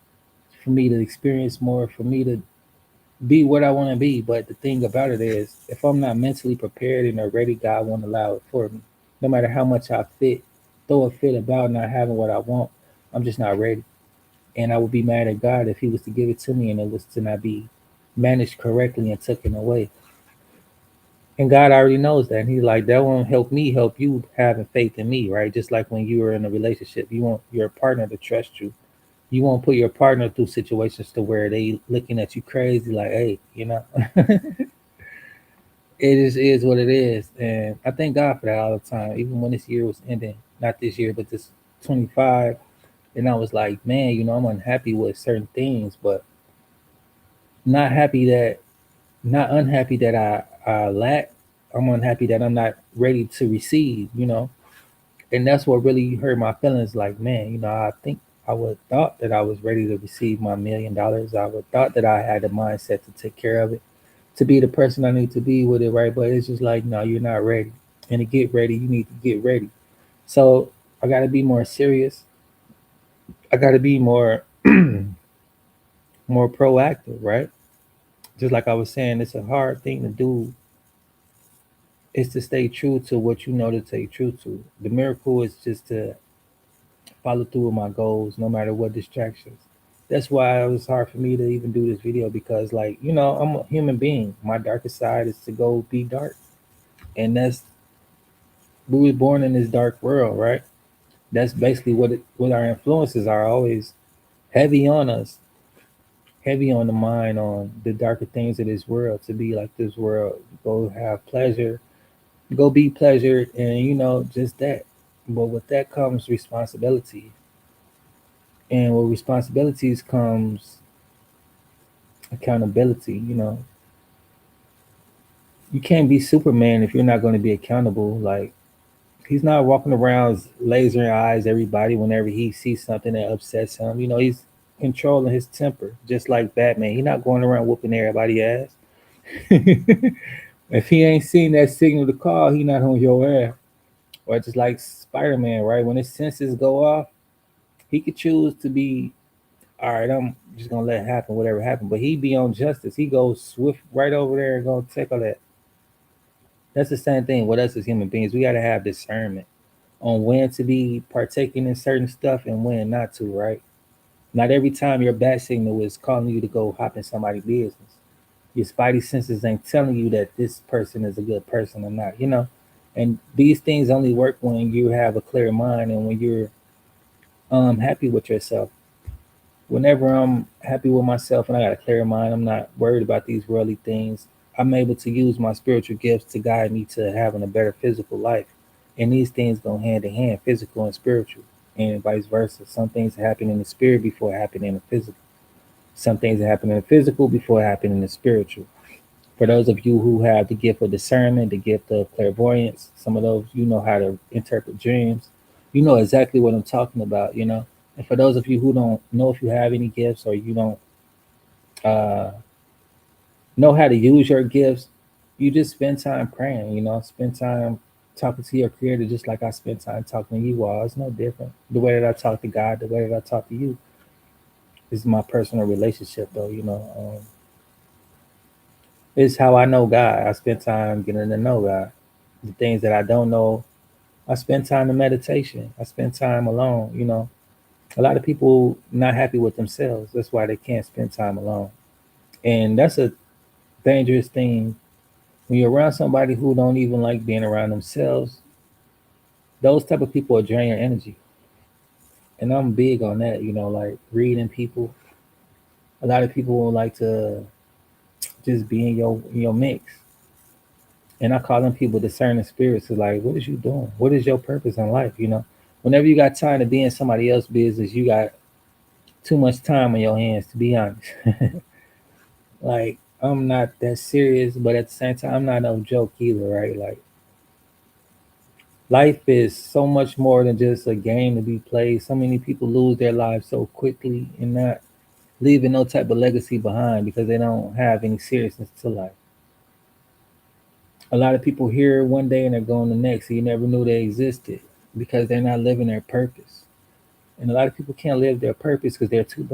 for me to experience more, for me to be what I want to be. But the thing about it is, if I'm not mentally prepared and ready, God won't allow it for me. No matter how much I throw a fit about not having what I want, I'm just not ready. And I would be mad at God if He was to give it to me and it was to not be managed correctly and taken away. And God already knows that. And He's like, that won't help me help you having faith in me, right? Just like when you were in a relationship, you want your partner to trust you. You won't put your partner through situations to where they looking at you crazy, like, hey, it is what it is. And I thank God for that all the time. Even when this year was ending, not this year, but this 25, and I was like, man, I'm unhappy with certain things, but not happy that, not unhappy that I lack. I'm unhappy that I'm not ready to receive. And that's what really hurt my feelings. Like, man, I think I would thought that I was ready to receive my $1 million. I would thought that I had the mindset to take care of it, to be the person I need to be with it, right? But it's just like, no, you're not ready. And to get ready, you need to get ready. So I got to be more serious. I got to be more more proactive, right? Just like I was saying, it's a hard thing to do. Is to stay true to what you know to stay true to. The miracle is just to follow through with my goals, no matter what distractions. That's why it was hard for me to even do this video, because, like, I'm a human being. My darkest side is to go be dark, and that's, we were born in this dark world, right? That's basically what our influences are, always heavy on us, heavy on the mind, on the darker things of this world, to be like this world. Go have pleasure, go be pleasured, and just that. But with that comes responsibility, and with responsibilities comes accountability. You can't be Superman if you're not going to be accountable. Like, he's not walking around lasering eyes everybody whenever he sees something that upsets him. He's controlling his temper, just like Batman. He's not going around whooping everybody ass. If he ain't seen that signal to call, he not on your ass. Or just like Spider-Man, right? When his senses go off, he could choose to be, all right, I'm just gonna let it happen, whatever happened. But he be on justice. He goes swift right over there and gonna take all that. That's the same thing with us as human beings. We gotta have discernment on when to be partaking in certain stuff and when not to, right? Not every time your bat signal is calling you to go hop in somebody's business. Your spidey senses ain't telling you that this person is a good person or not. And these things only work when you have a clear mind and when you're happy with yourself. Whenever I'm happy with myself and I got a clear mind, I'm not worried about these worldly things. I'm able to use my spiritual gifts to guide me to having a better physical life. And these things go hand in hand, physical and spiritual, and vice versa. Some things happen in the spirit before it happen in the physical. Some things happen in the physical before it happen in the spiritual. For those of you who have the gift of discernment, the gift of clairvoyance, some of those you know how to interpret dreams. You know exactly what I'm talking about. And for those of you who don't know if you have any gifts or you don't uh, know how to use your gifts, you just spend time praying. Spend time talking to your creator just like I spend time talking to you all. It's no different. The way that I talk to God, the way that I talk to you is my personal relationship though. It's how I know God. I spend time getting to know God. The things that I don't know, I spend time in meditation. I spend time alone. A lot of people not happy with themselves. That's why they can't spend time alone. And that's a dangerous thing when you're around somebody who don't even like being around themselves. Those type of people will drain your energy. And I'm big on that, like reading people. A lot of people will like to just be in your mix. And I call them people discerning spirits. Is like, what is you doing? What is your purpose in life? Whenever you got time to be in somebody else's business, you got too much time on your hands, to be honest. Like, I'm not that serious, but at the same time, I'm not no joke either, right? Like, life is so much more than just a game to be played. So many people lose their lives so quickly and not leaving no type of legacy behind because they don't have any seriousness to life. A lot of people here one day and they're going the next. So you never knew they existed because they're not living their purpose. And a lot of people can't live their purpose because they're too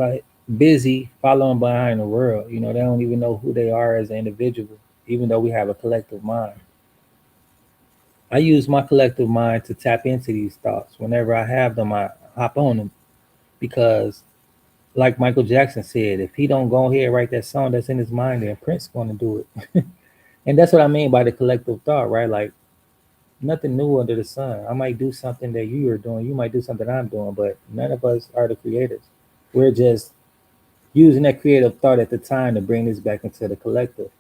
busy following behind the world. They don't even know who they are as an individual, even though we have a collective mind. I use my collective mind to tap into these thoughts. Whenever I have them, I hop on them because, like Michael Jackson said, if he don't go ahead and write that song that's in his mind, then Prince going to do it. And that's what I mean by the collective thought, right? Like nothing new under the sun. I might do something that you are doing. You might do something I'm doing, but none of us are the creators. We're just using that creative thought at the time to bring this back into the collective.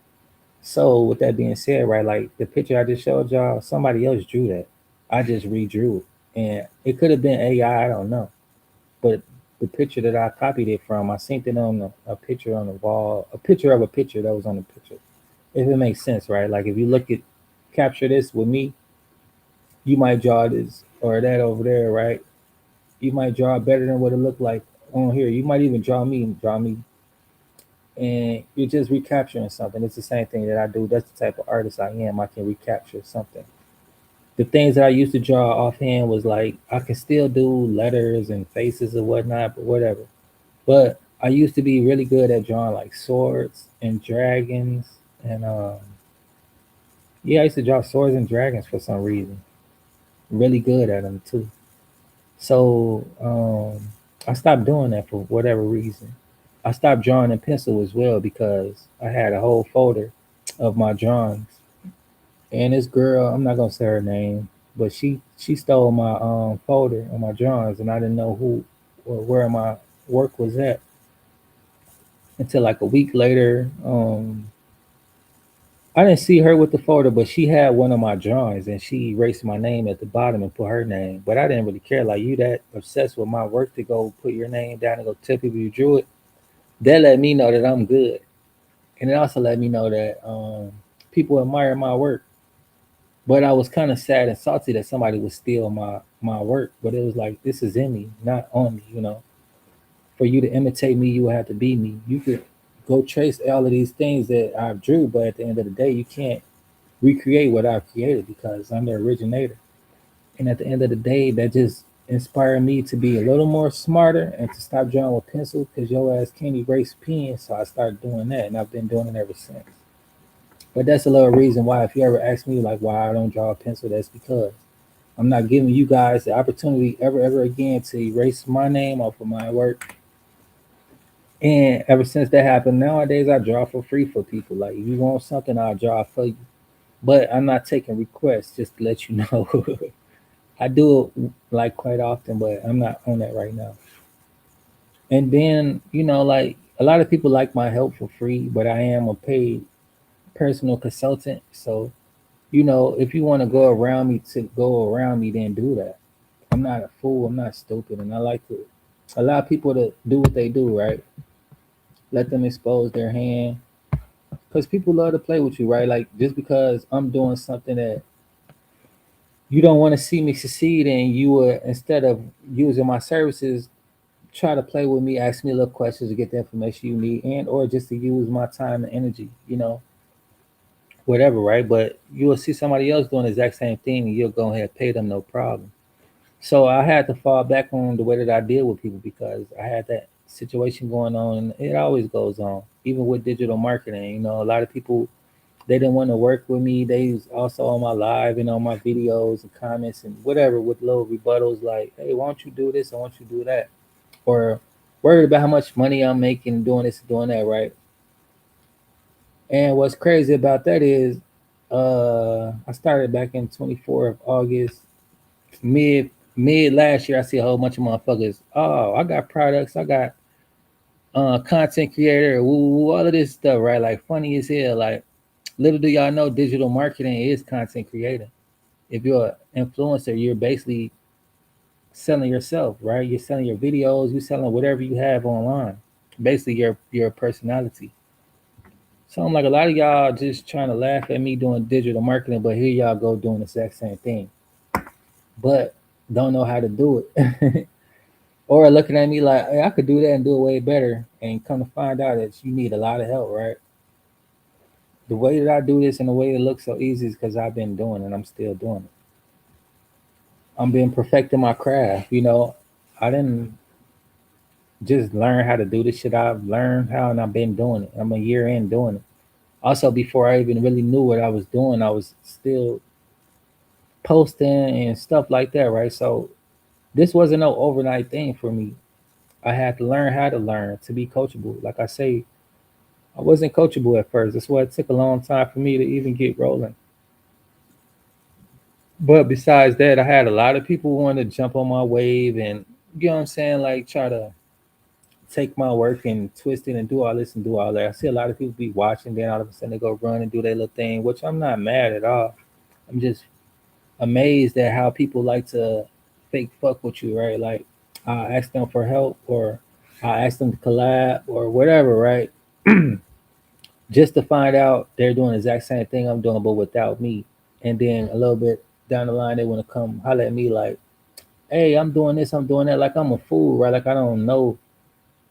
So with that being said, right, like the picture I just showed y'all, somebody else drew that. I just redrew it. And it could have been AI, I don't know. But the picture that I copied it from, I synced it on a picture on the wall, a picture of a picture that was on the picture. If it makes sense, right? Like if you look at capture this with me, you might draw this or that over there, right? You might draw it better than what it looked like on here. You might even draw me, and you're just recapturing something. It's the same thing that I do. That's the type of artist I am. I can recapture something. The things that I used to draw offhand was like I can still do letters and faces and whatnot, but whatever. But I used to be really good at drawing like swords and dragons, and yeah, I used to draw swords and dragons for some reason. Really good at them too. So I stopped doing that for whatever reason. I stopped drawing in pencil as well because I had a whole folder of my drawings. And this girl, I'm not gonna say her name, but she stole my folder on my drawings, and I didn't know who or where my work was at until like a week later. I didn't see her with the folder, but she had one of my drawings, and she erased my name at the bottom and put her name. But I didn't really care. Like you, that obsessed with my work to go put your name down and go tell people you drew it. That let me know that I'm good, and it also let me know that people admire my work. But I was kind of sad and salty that somebody would steal my work. But it was like this is in me, not on me. For you to imitate me, you would have to be me. You could go trace all of these things that I drew, but at the end of the day, you can't recreate what I've created because I'm the originator. And at the end of the day, that just inspired me to be a little more smarter and to stop drawing with pencil because your ass can't erase pen. So I started doing that, and I've been doing it ever since. But that's a little reason why, if you ever ask me like why I don't draw a pencil, that's because I'm not giving you guys the opportunity ever again to erase my name off of my work. And ever since that happened, nowadays I draw for free for people. Like if you want something, I'll draw for you. But I'm not taking requests, just to let you know. I do it like quite often, but I'm not on that right now. And then, like a lot of people like my help for free, but I am a paid personal consultant. So, if you want to go around me, then do that. I'm not a fool. I'm not stupid. And I like to allow people to do what they do, right? Let them expose their hand Because people love to play with you, right? Like just because I'm doing something that you don't want to see me succeed, and you would, instead of using my services, try to play with me, ask me little questions to get the information you need, and or just to use my time and energy, whatever, right? But you will see somebody else doing the exact same thing, and you'll go ahead and pay them no problem. So I had to fall back on the way that I deal with people because I had that situation going on, and it always goes on, even with digital marketing. A lot of people, they didn't want to work with me. They was also on my live and on my videos and comments and whatever with little rebuttals like, "Hey, why don't you do this? I want you to do that," or worried about how much money I'm making doing this and doing that, right? And what's crazy about that is, I started back in 24th of August, mid last year. I see a whole bunch of motherfuckers. Oh, I got products. I got content creator. Woo, all of this stuff, right? Like funny as hell. Like little do y'all know, digital marketing is content creating. If you're an influencer, you're basically selling yourself, right? You're selling your videos. You're selling whatever you have online. Basically, your personality. So I'm like, a lot of y'all just trying to laugh at me doing digital marketing, but here y'all go doing the exact same thing, but don't know how to do it. Or looking at me like, hey, I could do that and do it way better. And come to find out that you need a lot of help, right? The way that I do this and the way it looks so easy is because I've been doing it and I'm still doing it. I'm been perfecting my craft. I didn't just learn how to do this shit. I've learned how and I've been doing it. I'm a year in doing it. Also, before I even really knew what I was doing, I was still posting and stuff like that, right? So this wasn't no overnight thing for me. I had to learn how to learn to be coachable. Like I say, I wasn't coachable at first. That's why it took a long time for me to even get rolling. But besides that, I had a lot of people wanting to jump on my wave and, you know what I'm saying, like try to take my work and twist it and do all this and do all that. I see a lot of people be watching, then all of a sudden they go run and do their little thing, which I'm not mad at all. I'm just amazed at how people like to fake fuck with you, right? Like I ask them for help, or I ask them to collab or whatever, right? Just to find out they're doing the exact same thing I'm doing, but without me. And then a little bit down the line, they want to come holler at me like, "Hey, I'm doing this, I'm doing that," like I'm a fool, right? Like I don't know.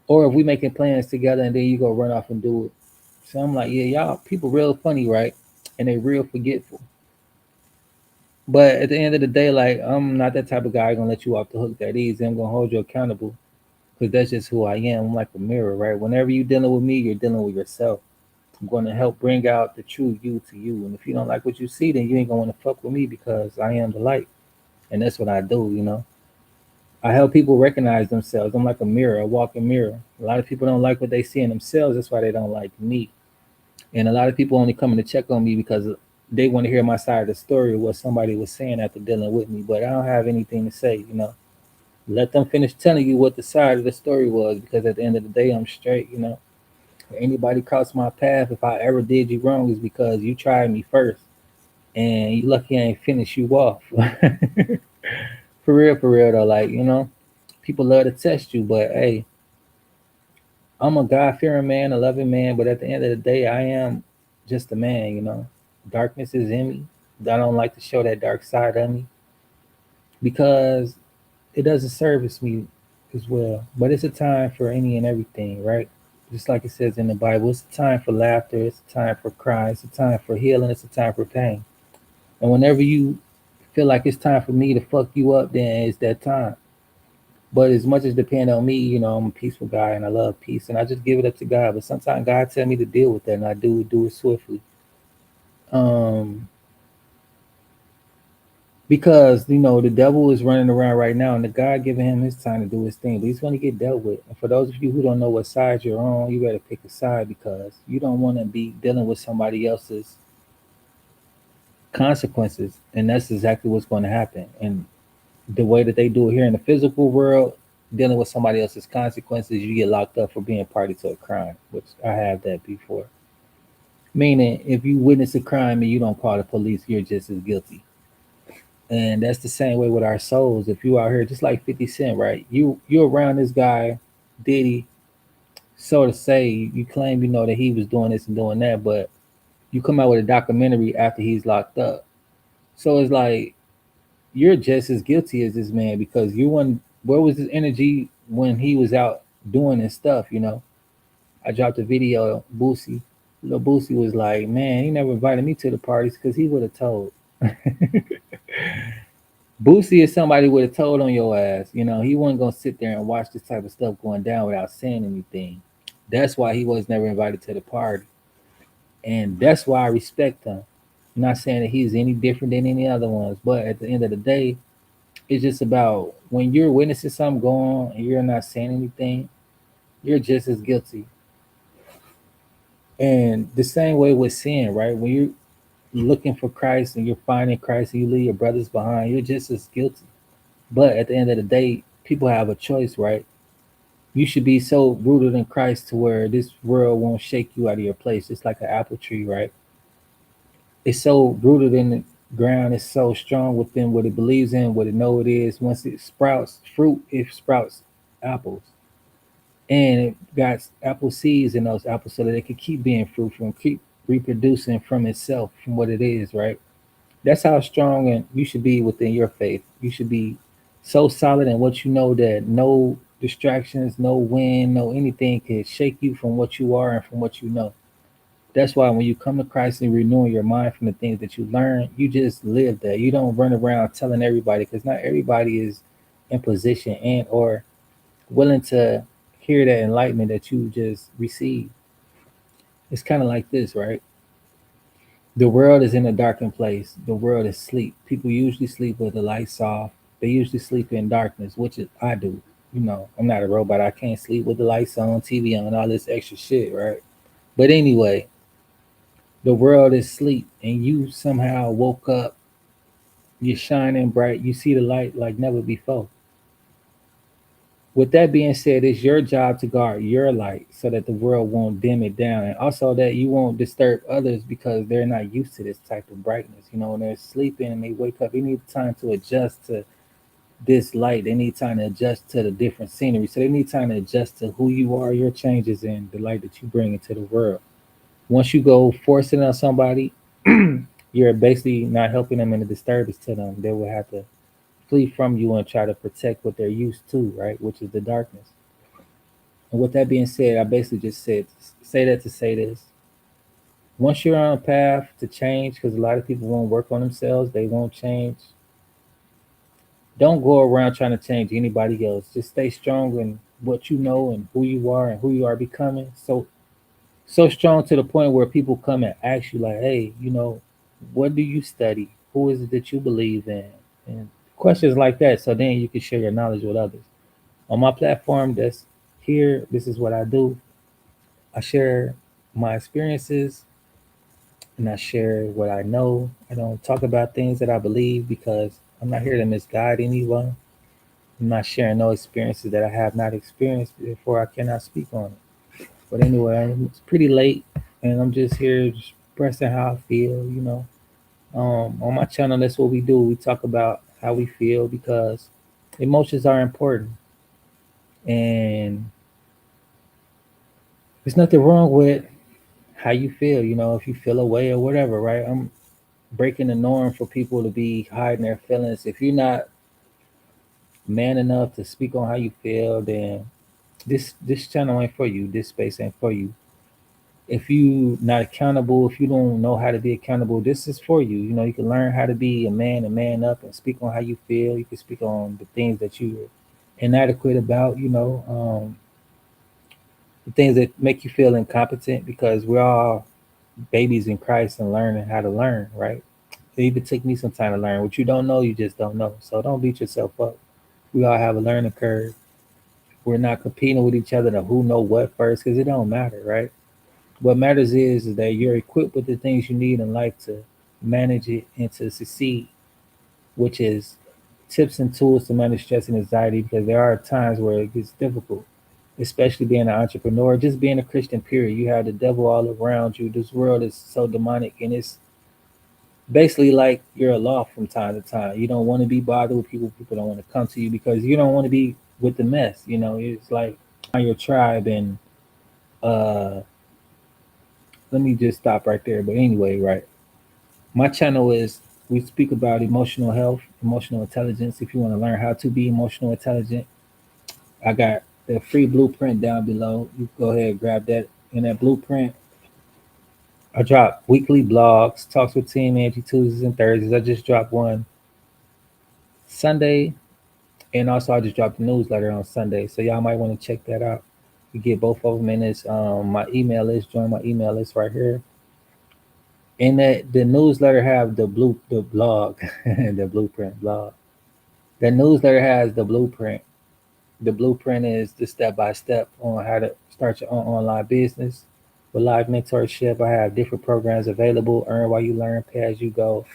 Or if we making plans together and then you go run off and do it. So I'm like, yeah, y'all people real funny, right? And they real forgetful. But at the end of the day, like I'm not that type of guy gonna let you off the hook that easy. I'm gonna hold you accountable because that's just who I am. I'm like a mirror, right? Whenever you're dealing with me, you're dealing with yourself. I'm going to help bring out the true you to you. And if you don't like what you see, then you ain't going to want to fuck with me because I am the light. And that's what I do. I help people recognize themselves. I'm like a mirror, a walking mirror. A lot of people don't like what they see in themselves. That's why they don't like me. And a lot of people only coming to check on me because they want to hear my side of the story of what somebody was saying after dealing with me. But I don't have anything to say. Let them finish telling you what the side of the story was because at the end of the day, I'm straight. Anybody cross my path, if I ever did you wrong, is because you tried me first, and you lucky I ain't finish you off. For real though. Like people love to test you, but hey, I'm a God fearing man, a loving man. But at the end of the day, I am just a man. Darkness is in me. I don't like to show that dark side of me because it doesn't service me as well. But it's a time for any and everything, right? Just like it says in the Bible, it's a time for laughter, it's a time for crying, it's a time for healing, it's a time for pain. And whenever you feel like it's time for me to fuck you up, then it's that time. But as much as depend on me, I'm a peaceful guy and I love peace and I just give it up to God. But sometimes God tell me to deal with that and I do it swiftly. Um, because the devil is running around right now and the God giving him his time to do his thing, but he's going to get dealt with. And for those of you who don't know what side you're on, you better pick a side because you don't want to be dealing with somebody else's consequences, and that's exactly what's going to happen. And the way that they do it here in the physical world, dealing with somebody else's consequences, you get locked up for being party to a crime, which I have that before. Meaning, if you witness a crime and you don't call the police, you're just as guilty. And that's the same way with our souls. If you out here, just like 50 Cent, right? You're around this guy, Diddy, So to say, you claim that he was doing this and doing that, but you come out with a documentary after he's locked up. So it's like you're just as guilty as this man because you won. Where was his energy when he was out doing his stuff? I dropped a video, Boosie. Little Boosie was like, man, he never invited me to the parties because he would have told. Boosie is somebody would have told on your ass. He wasn't gonna sit there and watch this type of stuff going down without saying anything. That's why he was never invited to the party, and that's why I respect him. I'm not saying that he's any different than any other ones, but at the end of the day, it's just about when you're witnessing something going on and you're not saying anything, you're just as guilty. And the same way with sin, right? When you're looking for Christ and you're finding Christ and you leave your brothers behind, you're just as guilty. But at the end of the day, people have a choice, right? You should be so rooted in Christ to where this world won't shake you out of your place. It's like an apple tree, right? It's so rooted in the ground, it's so strong within what it believes in, what it know it is. Once it sprouts fruit, it sprouts apples. And it got apple seeds in those apples so that it could keep being fruitful and keep reproducing from itself, from what it is, right? That's how strong and you should be within your faith. You should be so solid in what you know that no distractions, no wind, no anything can shake you from what you are and from what you know. That's why when you come to Christ and renewing your mind from the things that you learn, you just live that. You don't run around telling everybody because not everybody is in position and or willing to hear that enlightenment that you just received. It's kind of like this, right? The world is in a darkened place. The world is asleep. People usually sleep with the lights off. They usually sleep in darkness, which is I do. I'm not a robot. I can't sleep with the lights on, TV on, all this extra shit, right? But anyway, the world is asleep, and you somehow woke up. You're shining bright. You see the light like never before. With that being said, it's your job to guard your light so that the world won't dim it down, and also that you won't disturb others because they're not used to this type of brightness. When they're sleeping and they wake up, they need time to adjust to this light. They need time to adjust to the different scenery. So they need time to adjust to who you are, your changes, and the light that you bring into the world. Once you go forcing on somebody, you're basically not helping them in the disturbance to them. They will have to flee from you and try to protect what they're used to, right? Which is the darkness. And with that being said, I basically just said say that to say this. Once you're on a path to change, because a lot of people won't work on themselves, they won't change. Don't go around trying to change anybody else. Just stay strong in what you know and who you are becoming. So strong to the point where people come and ask you like, hey, what do you study? Who is it that you believe in? And questions like that. So then you can share your knowledge with others. On my platform that's here, this is what I do. I share my experiences and I share what I know. I don't talk about things that I believe because I'm not here to misguide anyone. I'm not sharing no experiences that I have not experienced, therefore I cannot speak on it. But anyway, it's pretty late and I'm just here expressing how I feel. On my channel, that's what we do. We talk about how we feel because emotions are important. And there's nothing wrong with how you feel, if you feel away or whatever, right? I'm breaking the norm for people to be hiding their feelings. If you're not man enough to speak on how you feel, then this channel ain't for you. This space ain't for you. If you not accountable, if you don't know how to be accountable, this is for you. You can learn how to be a man and man up and speak on how you feel. You can speak on the things that you're inadequate about, the things that make you feel incompetent because we're all babies in Christ and learning how to learn, right? It even took me some time to learn. What you don't know, you just don't know. So don't beat yourself up. We all have a learning curve. We're not competing with each other to who know what first because it don't matter, right? What matters is that you're equipped with the things you need in life to manage it and to succeed, which is tips and tools to manage stress and anxiety because there are times where it gets difficult, especially being an entrepreneur, just being a Christian, period. You have the devil all around you. This world is so demonic and it's basically like you're aloft from time to time. You don't want to be bothered with people. People don't want to come to you because you don't want to be with the mess. It's like find your tribe and Uh, Let me just stop right there. But anyway, right. My channel is we speak about emotional health, emotional intelligence. If you want to learn how to be emotional intelligent, I got the free blueprint down below. You go ahead and grab that. In that blueprint, I drop weekly blogs, talks with Team Angie Tuesdays and Thursdays. I just dropped one Sunday, and also I just dropped a newsletter on Sunday. So y'all might want to check that out. You get both of them in this. My email list. Join my email list right here. In that the newsletter have the blog, the blueprint blog. The newsletter has the blueprint. The blueprint is the step by step on how to start your own online business. With live mentorship, I have different programs available. Earn while you learn, pay as you go.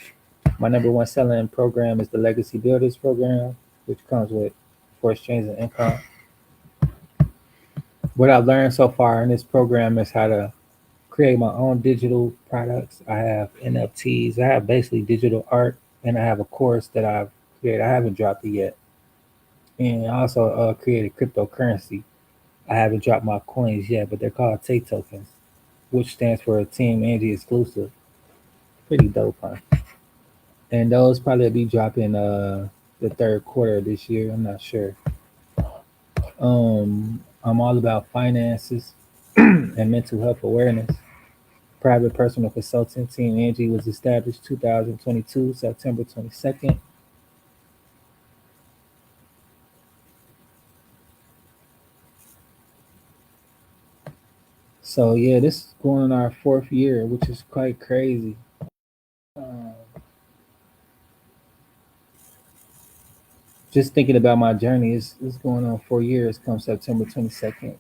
My number one selling program is the Legacy Builders program, which comes with 4 streams of income. What I've learned so far in this program is how to create my own digital products. I have NFTs. I have basically digital art, and I have a course that I've created. I haven't dropped it yet, and I also created cryptocurrency. I haven't dropped my coins yet, but they're called Tay tokens, which stands for Team Angie Exclusive. Pretty dope, huh? And those probably be dropping the third quarter of this year. I'm not sure. I'm all about finances and mental health awareness. Private personal consultant. Team Angie was established 2022, September 22nd. So yeah, this is going on our fourth year, which is quite crazy. Um, just thinking about my journey, it's going on 4 years come September 22nd.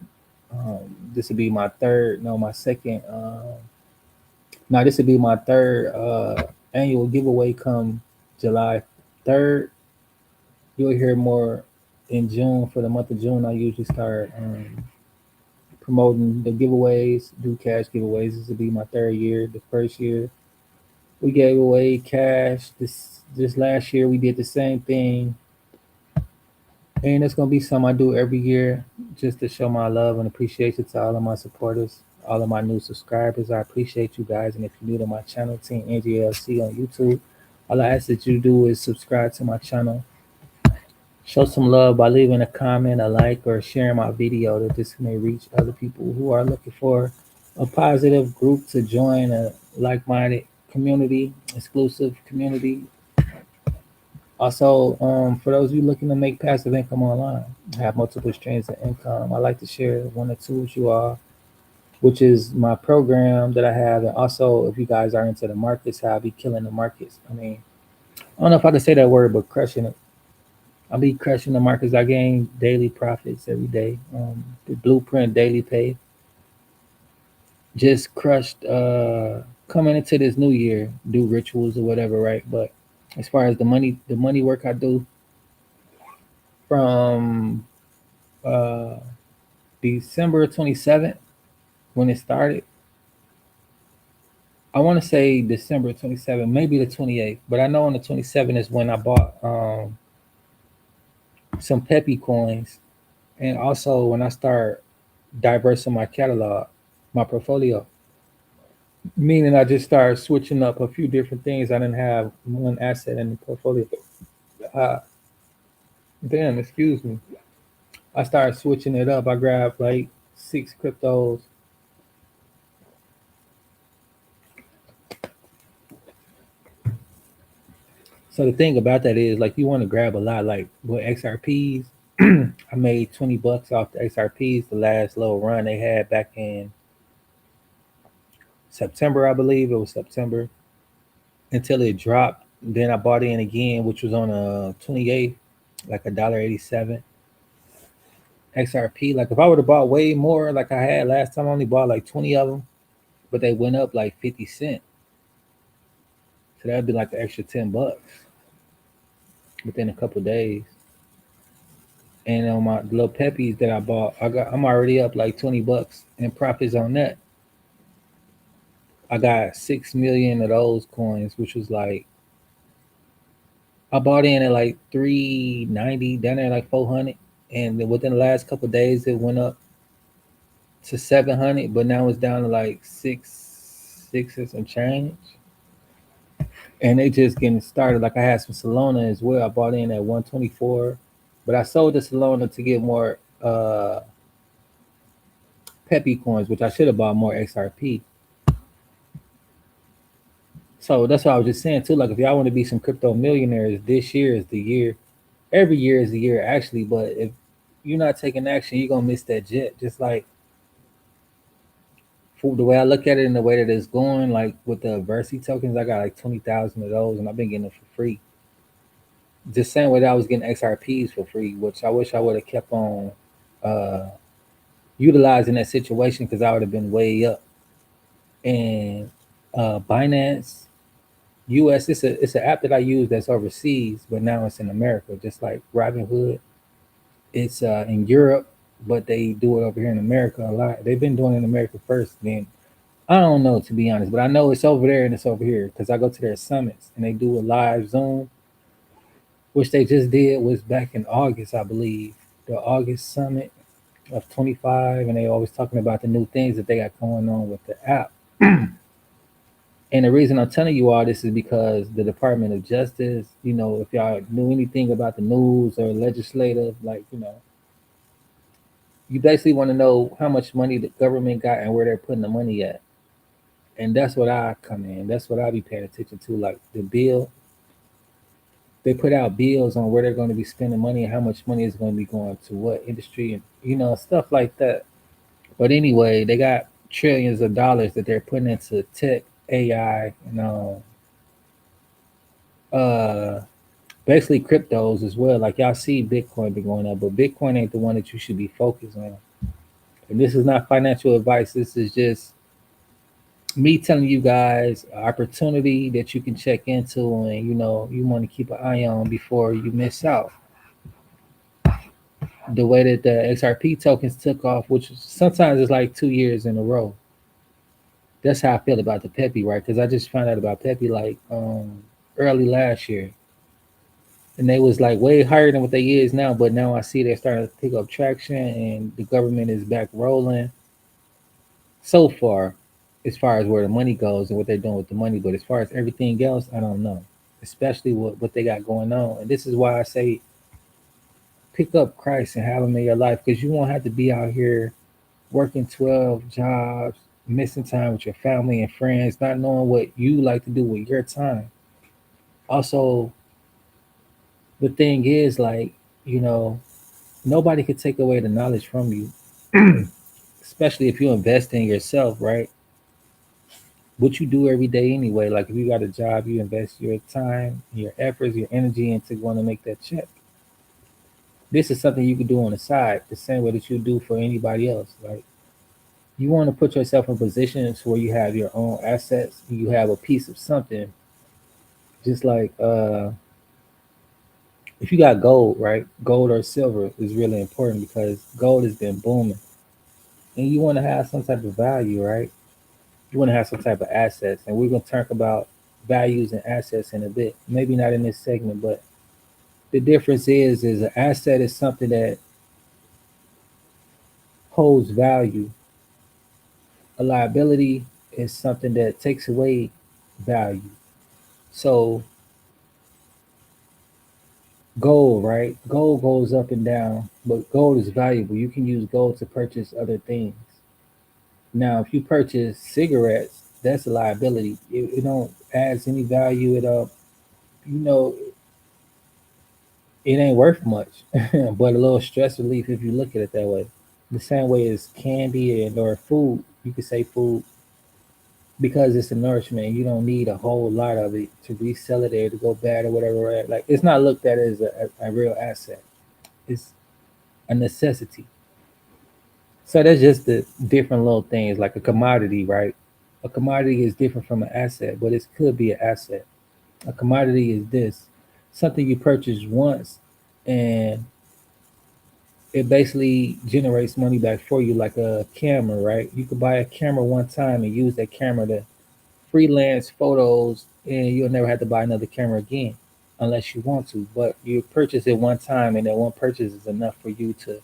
This would be my third, no, my second. No, this would be my third annual giveaway come July 3rd. You'll hear more in June. For the month of June, I usually start promoting the giveaways, do cash giveaways. This will be my third year. The first year we gave away cash. This last year we did the same thing, and it's gonna be something I do every year just to show my love and appreciation to all of my supporters, all of my new subscribers. I appreciate you guys, and if you're new to my channel, Team NGLC on YouTube, all I ask that you do is subscribe to my channel. Show some love by leaving a comment, a like, or sharing my video that this may reach other people who are looking for a positive group to join, a like-minded community, exclusive community. Also, for those of you looking to make passive income online, I have multiple streams of income. I like to share one or two with you all, which is my program that I have. And also, if you guys are into the markets, how I be killing the markets. I mean, I don't know if I can say that word, but crushing it. I'll be crushing the markets. I gain daily profits every day. The blueprint daily pay. Just crushed coming into this new year, do rituals or whatever, right? But as far as the money work I do from uh December 27th when it started. I want to say December 27th, maybe the 28th, but I know on the 27th is when I bought some Peppy coins, and also when I start diversing my catalog, my portfolio. Meaning I just started switching up a few different things. I didn't have one asset in the portfolio. Uh, Damn, excuse me. I started switching it up. I grabbed like 6 cryptos. So the thing about that is, like, you want to grab a lot. Like with XRPs, I made $20 off the XRPs the last little run they had back in September, I believe it was September, until it dropped. Then I bought in again, which was on a 28th, like $1.87 XRP. Like if I would have bought way more, like I had last time, I only bought like 20 of them, but they went up like 50 cents. So that'd be like an extra $10 within a couple days. And on my little peppies that I bought, I'm already up like $20 in profits on that. I got 6 million of those coins, which was like I bought in at like 390, down there like 400, and then within the last couple of days it went up to 700, but now it's down to like six or some change. And they just getting started. Like I had some Solana as well. I bought in at 124, but I sold the Solana to get more Peppy coins, which I should have bought more XRP. So that's what I was just saying too. Like if y'all want to be some crypto millionaires, this year is the year. Every year is the year actually, but if you're not taking action, you're gonna miss that jet. Just like for the way I look at it and the way that it's going, like with the Versi tokens, I got like 20,000 of those, and I've been getting them for free. The same way that I was getting XRPs for free, which I wish I would have kept on uh, utilizing that situation because I would have been way up. And Binance US, it's an app that I use that's overseas, but now it's in America, just like Robinhood. It's in Europe, but they do it over here in America a lot. They've been doing it in America first. Then I don't know to be honest, but I know it's over there and it's over here because I go to their summits and they do a live Zoom, which they just did was back in August, I believe, the August summit of 25, and they always talking about the new things that they got going on with the app. And the reason I'm telling you all this is because the Department of Justice, if y'all knew anything about the news or legislative, like, you basically want to know how much money the government got and where they're putting the money at. And that's what I come in. That's what I be paying attention to. Like the bill, they put out bills on where they're going to be spending money and how much money is going to be going to what industry and stuff like that. But anyway, they got trillions of dollars that they're putting into tech, AI, uh, basically cryptos as well. Like y'all see Bitcoin been going up, but Bitcoin ain't the one that you should be focused on. And this is not financial advice. This is just me telling you guys opportunity that you can check into, and you want to keep an eye on before you miss out. The way that the XRP tokens took off, which sometimes is like 2 years in a row. That's how I feel about the Peppy, right? Because I just found out about Peppy like early last year, and they was like way higher than what they is now. But now I see they're starting to pick up traction, and the government is back rolling. So far as where the money goes and what they're doing with the money, but as far as everything else, I don't know. Especially what they got going on, and this is why I say pick up Christ and have Him in your life, because you won't have to be out here working 12 jobs, missing time with your family and friends, not knowing what you like to do with your time. Also, the thing is, like, you know, nobody can take away the knowledge from you, especially if you invest in yourself, right? What you do every day anyway. Like, if you got a job, you invest your time, your efforts, your energy into going to make that check. This is something you can do on the side, the same way that you do for anybody else. Like, you want to put yourself in positions where you have your own assets, you have a piece of something. Just like if you got gold, right? Gold or silver is really important because gold has been booming, and you want to have some type of value, right? You want to have some type of assets, and we're gonna talk about values and assets in a bit. Maybe not in this segment, but the difference is an asset is something that holds value. A liability is something that takes away value. So gold, right? Gold goes up and down, but gold is valuable. You can use gold to purchase other things. Now, if you purchase cigarettes, that's a liability. It don't adds any value. You know, it ain't worth much, but a little stress relief if you look at it that way. The same way as candy and or food, you could say food because it's a nourishment. You don't need a whole lot of it to resell it or to go bad or whatever. Right? Like it's not looked at as a real asset. It's a necessity. So that's just the different little things like a commodity, right? A commodity is different from an asset, but it could be an asset. A commodity is this something you purchase once and it basically generates money back for you, like a camera, right? You could buy a camera one time and use that camera to freelance photos, and you'll never have to buy another camera again unless you want to. But you purchase it one time, and that one purchase is enough for you to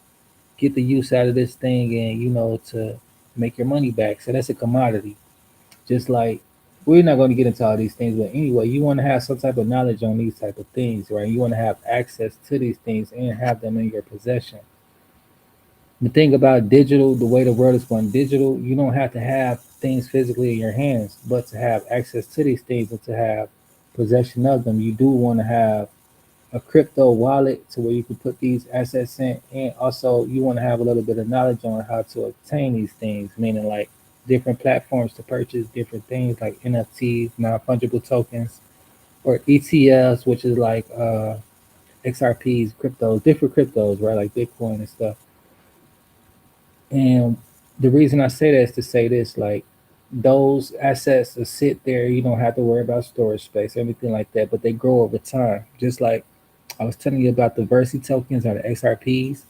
get the use out of this thing and to make your money back. So that's a commodity. Just like we're not going to get into all these things, but anyway, you want to have some type of knowledge on these type of things, right? You want to have access to these things and have them in your possession. The thing about digital, the way the world is going digital, you don't have to have things physically in your hands, but to have access to these things and to have possession of them, you do want to have a crypto wallet to where you can put these assets in, and also you want to have a little bit of knowledge on how to obtain these things, meaning like different platforms to purchase different things like NFTs, non-fungible tokens, or ETFs, which is like XRPs, cryptos, different cryptos, right, like Bitcoin and stuff. And the reason I say that is to say this, like those assets that sit there, you don't have to worry about storage space or anything like that, but they grow over time. Just like I was telling you about the Versi tokens or the XRPs,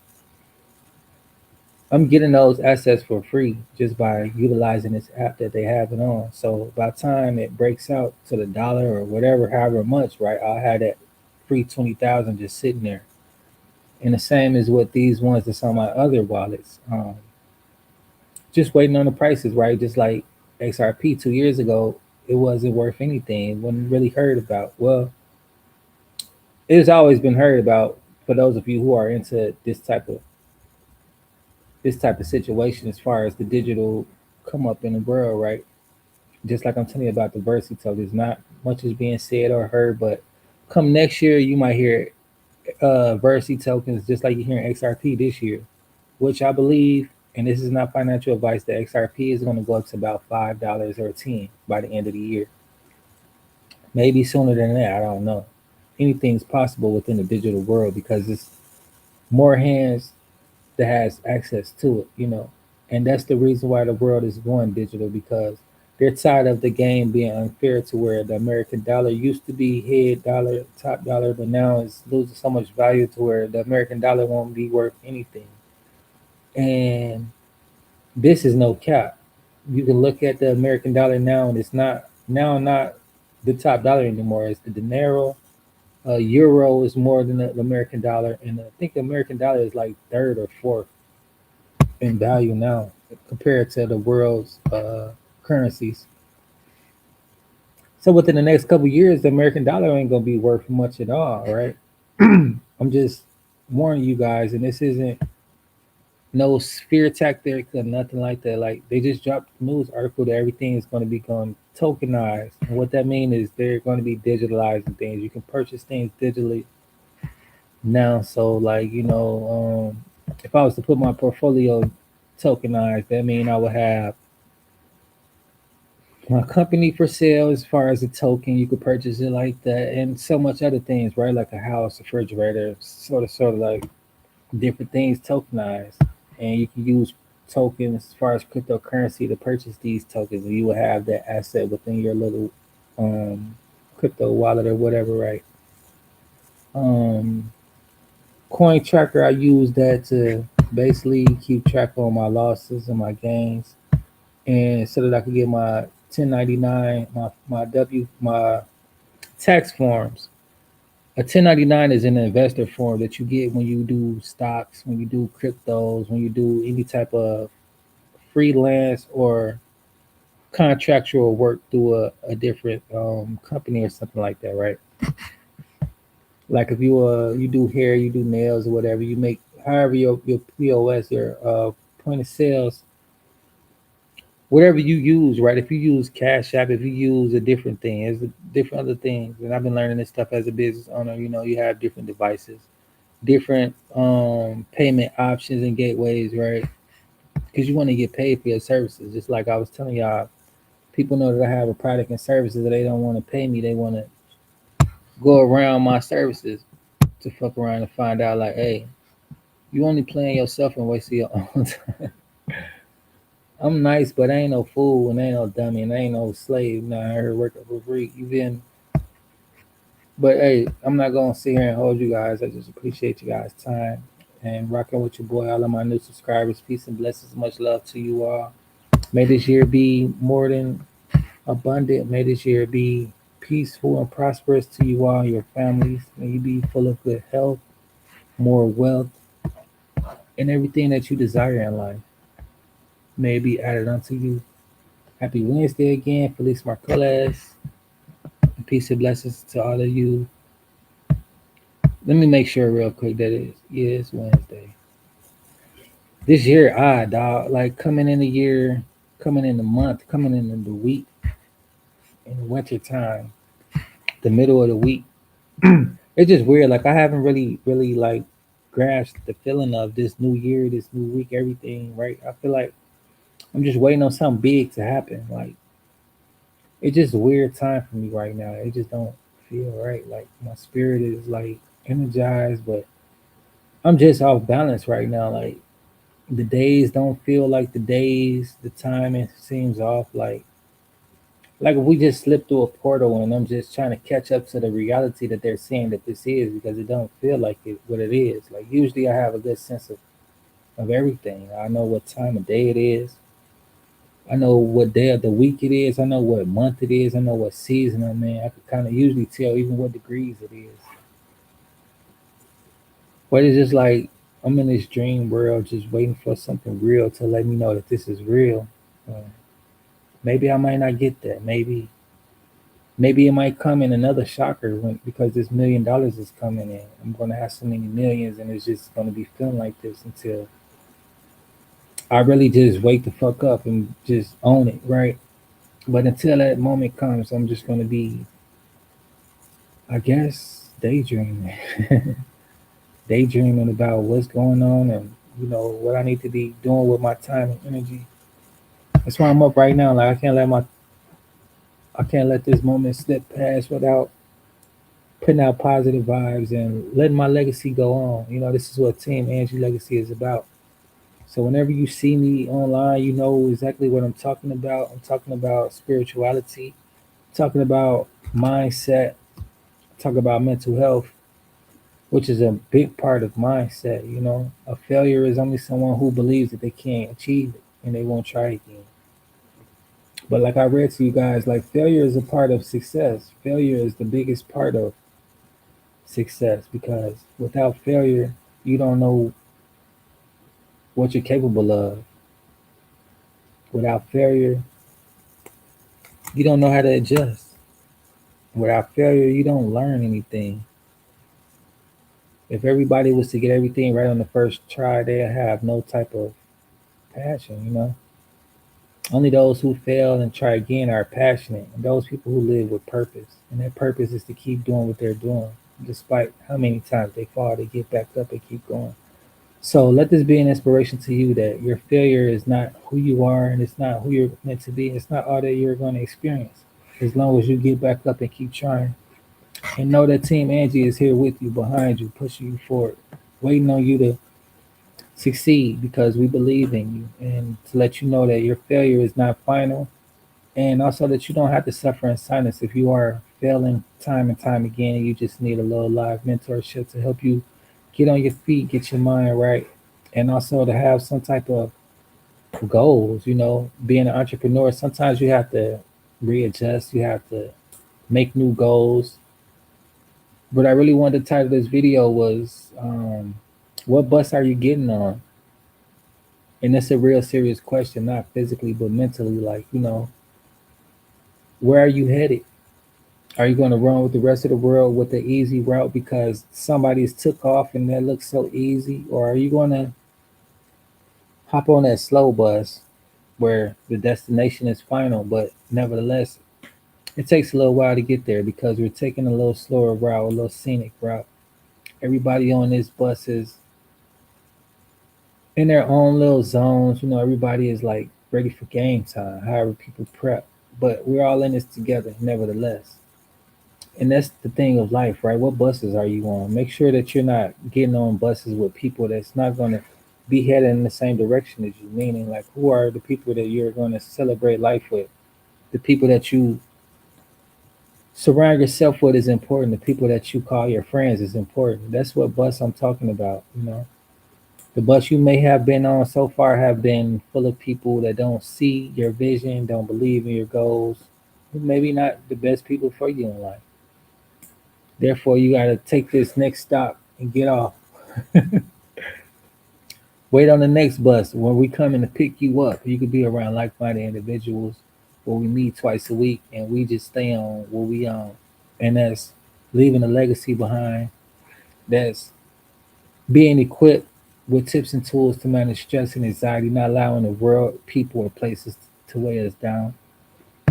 I'm getting those assets for free just by utilizing this app that they have it on. So by the time it breaks out to the dollar or whatever, however much, right, I'll have that free 20,000 just sitting there. And the same is with these ones that's on my other wallets. Just waiting on the prices, right? Just like XRP 2 years ago, it wasn't worth anything. It wasn't really heard about. Well, it's always been heard about for those of you who are into this type of situation as far as the digital come up in the world, right? Just like I'm telling you about the Versi tokens, not much is being said or heard, but come next year you might hear Versi tokens just like you're hearing XRP this year, which I believe, and this is not financial advice, that XRP is going to go up to about $5 or 10 by the end of the year. Maybe sooner than that. I don't know. Anything's possible within the digital world because it's more hands that has access to it. And that's the reason why the world is going digital because they're tired of the game being unfair to where the American dollar used to be head dollar, top dollar, but now it's losing so much value to where the American dollar won't be worth anything. And this is no cap. You can look at the American dollar now, and it's not the top dollar anymore. It's the dinero. Euro is more than the American dollar, and I think the American dollar is like third or fourth in value now compared to the world's currencies. So within the next couple of years, the American dollar ain't gonna be worth much at all, right? I'm just warning you guys, and this isn't no fear tactic or nothing like that. Like they just dropped the news article that everything is going to be going tokenized, and what that means is they're going to be digitalizing things. You can purchase things digitally now. So like if I was to put my portfolio tokenized, that mean I would have my company for sale as far as a token. You could purchase it like that, and so much other things, right? Like a house, a refrigerator, sort of like different things tokenized, and you can use tokens as far as cryptocurrency to purchase these tokens, and you will have that asset within your little um, crypto wallet or whatever, right? Um, Coin Tracker, I use that to basically keep track on my losses and my gains, and so that I can get my 1099, my tax forms. A 1099 is an investor form that you get when you do stocks, when you do cryptos, when you do any type of freelance or contractual work through a different company or something like that, right? Like if you do hair, you do nails or whatever, you make however your POS, your point of sales, whatever you use, right? If you use Cash App, if you use a different thing, there's different other things. And I've been learning this stuff as a business owner. You have different devices, different payment options and gateways, right? Because you want to get paid for your services. Just like I was telling y'all, people know that I have a product and services that they don't want to pay me. They want to go around my services to fuck around and find out like, hey, you only playing yourself and wasting your own time. I'm nice, but I ain't no fool and I ain't no dummy and I ain't no slave. Nah, I heard working for free. You been, but hey, I'm not gonna sit here and hold you guys. I just appreciate you guys' time and rocking with your boy. All of my new subscribers, peace and blessings. Much love to you all. May this year be more than abundant. May this year be peaceful and prosperous to you all and your families. May you be full of good health, more wealth, and everything that you desire in life. may it be added unto you. Happy Wednesday again, Feliz Marcoles. Peace and blessings to all of you. Let me make sure real quick that it's Wednesday. This year, dog. Like coming in the year, coming in the month, coming in the week, in the winter time, the middle of the week. It's just weird. Like I haven't really like grasped the feeling of this new year, this new week, everything. Right? I feel like I'm just waiting on something big to happen. Like it's just a weird time for me right now. It just don't feel right. Like my spirit is like energized, but I'm just off balance right now. Like the days don't feel like the days. The timing seems off. Like if we just slip through a portal and I'm just trying to catch up to the reality that they're saying that this is because it don't feel like it what it is. Like usually I have a good sense of everything. I know what time of day it is. I know what day of the week it is. I know what month it is. I know what season I'm in. I can kind of usually tell even what degrees it is. But it's just like I'm in this dream world just waiting for something real to let me know that this is real. Uh, maybe I might not get that. Maybe it might come in another shocker when because this $1 million is coming in. I'm gonna have so many millions and it's just gonna be feeling like this until I really just wake the fuck up and just own it, right? But until that moment comes, I'm just gonna be, I guess, daydreaming. Daydreaming about what's going on and what I need to be doing with my time and energy. That's why I'm up right now. Like I can't let this moment slip past without putting out positive vibes and letting my legacy go on. This is what Team Angie Legacy is about. So whenever you see me online, you know exactly what I'm talking about. I'm talking about spirituality, talking about mindset, talking about mental health, which is a big part of mindset. A failure is only someone who believes that they can't achieve it and they won't try again. But like I read to you guys, like failure is a part of success. Failure is the biggest part of success because without failure, you don't know what you're capable of. Without failure, you don't know how to adjust. Without failure, you don't learn anything. If everybody was to get everything right on the first try, they have no type of passion. Only those who fail and try again are passionate, and those people who live with purpose. And their purpose is to keep doing what they're doing. Despite how many times they fall, they get back up and keep going. So let this be an inspiration to you that your failure is not who you are and it's not who you're meant to be. It's not all that you're going to experience. As long as you get back up and keep trying. And know that Team Angie is here with you, behind you, pushing you forward, waiting on you to succeed because we believe in you. And to let you know that your failure is not final. And also that you don't have to suffer in silence if you are failing time and time again. You just need a little live mentorship to help you get on your feet, get your mind right, and also to have some type of goals. Being an entrepreneur, sometimes you have to readjust, you have to make new goals. But I really wanted to title this video was what bus are you getting on? And that's a real serious question, not physically but mentally. Like, where are you headed? Are you going to run with the rest of the world with the easy route because somebody's took off and that looks so easy? Or are you going to hop on that slow bus where the destination is final, but nevertheless, it takes a little while to get there because we're taking a little slower route, a little scenic route. Everybody on this bus is in their own little zones. Everybody is like ready for game time, however people prep. But we're all in this together, nevertheless. And that's the thing of life, right? What buses are you on? Make sure that you're not getting on buses with people that's not going to be headed in the same direction as you. Meaning, like, who are the people that you're going to celebrate life with? The people that you surround yourself with is important. The people that you call your friends is important. That's what bus I'm talking about. The bus you may have been on so far have been full of people that don't see your vision, don't believe in your goals, maybe not the best people for you in life. Therefore, you got to take this next stop and get off. Wait on the next bus when we coming to pick you up. You could be around like-minded individuals where we meet twice a week and we just stay on what we on. And that's leaving a legacy behind. That's being equipped with tips and tools to manage stress and anxiety, not allowing the world, people, or places to weigh us down.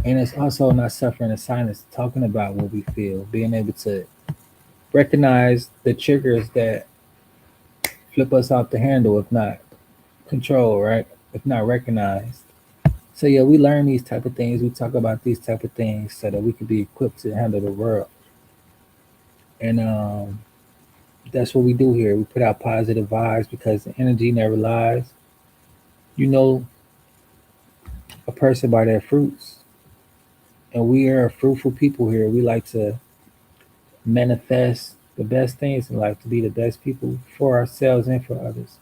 And it's also not suffering in silence, talking about what we feel, being able to recognize the triggers that flip us off the handle, if not control, right? If not recognized. So yeah, we learn these type of things. We talk about these type of things so that we can be equipped to handle the world. And that's what we do here. We put out positive vibes because the energy never lies. You know a person by their fruits. And we are fruitful people here. We like to manifest the best things in life, to be the best people for ourselves and for others.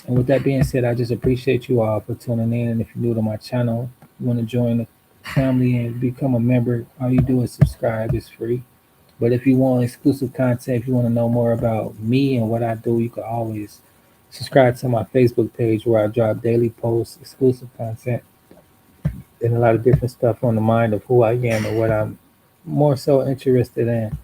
And with that being said, I just appreciate you all for tuning in. And if you're new to my channel, you want to join the family and become a member, all you do is subscribe. It's free. But if you want exclusive content, if you want to know more about me and what I do, you can always subscribe to my Facebook page where I drop daily posts, exclusive content, and a lot of different stuff on the mind of who I am and what I'm more so interested in.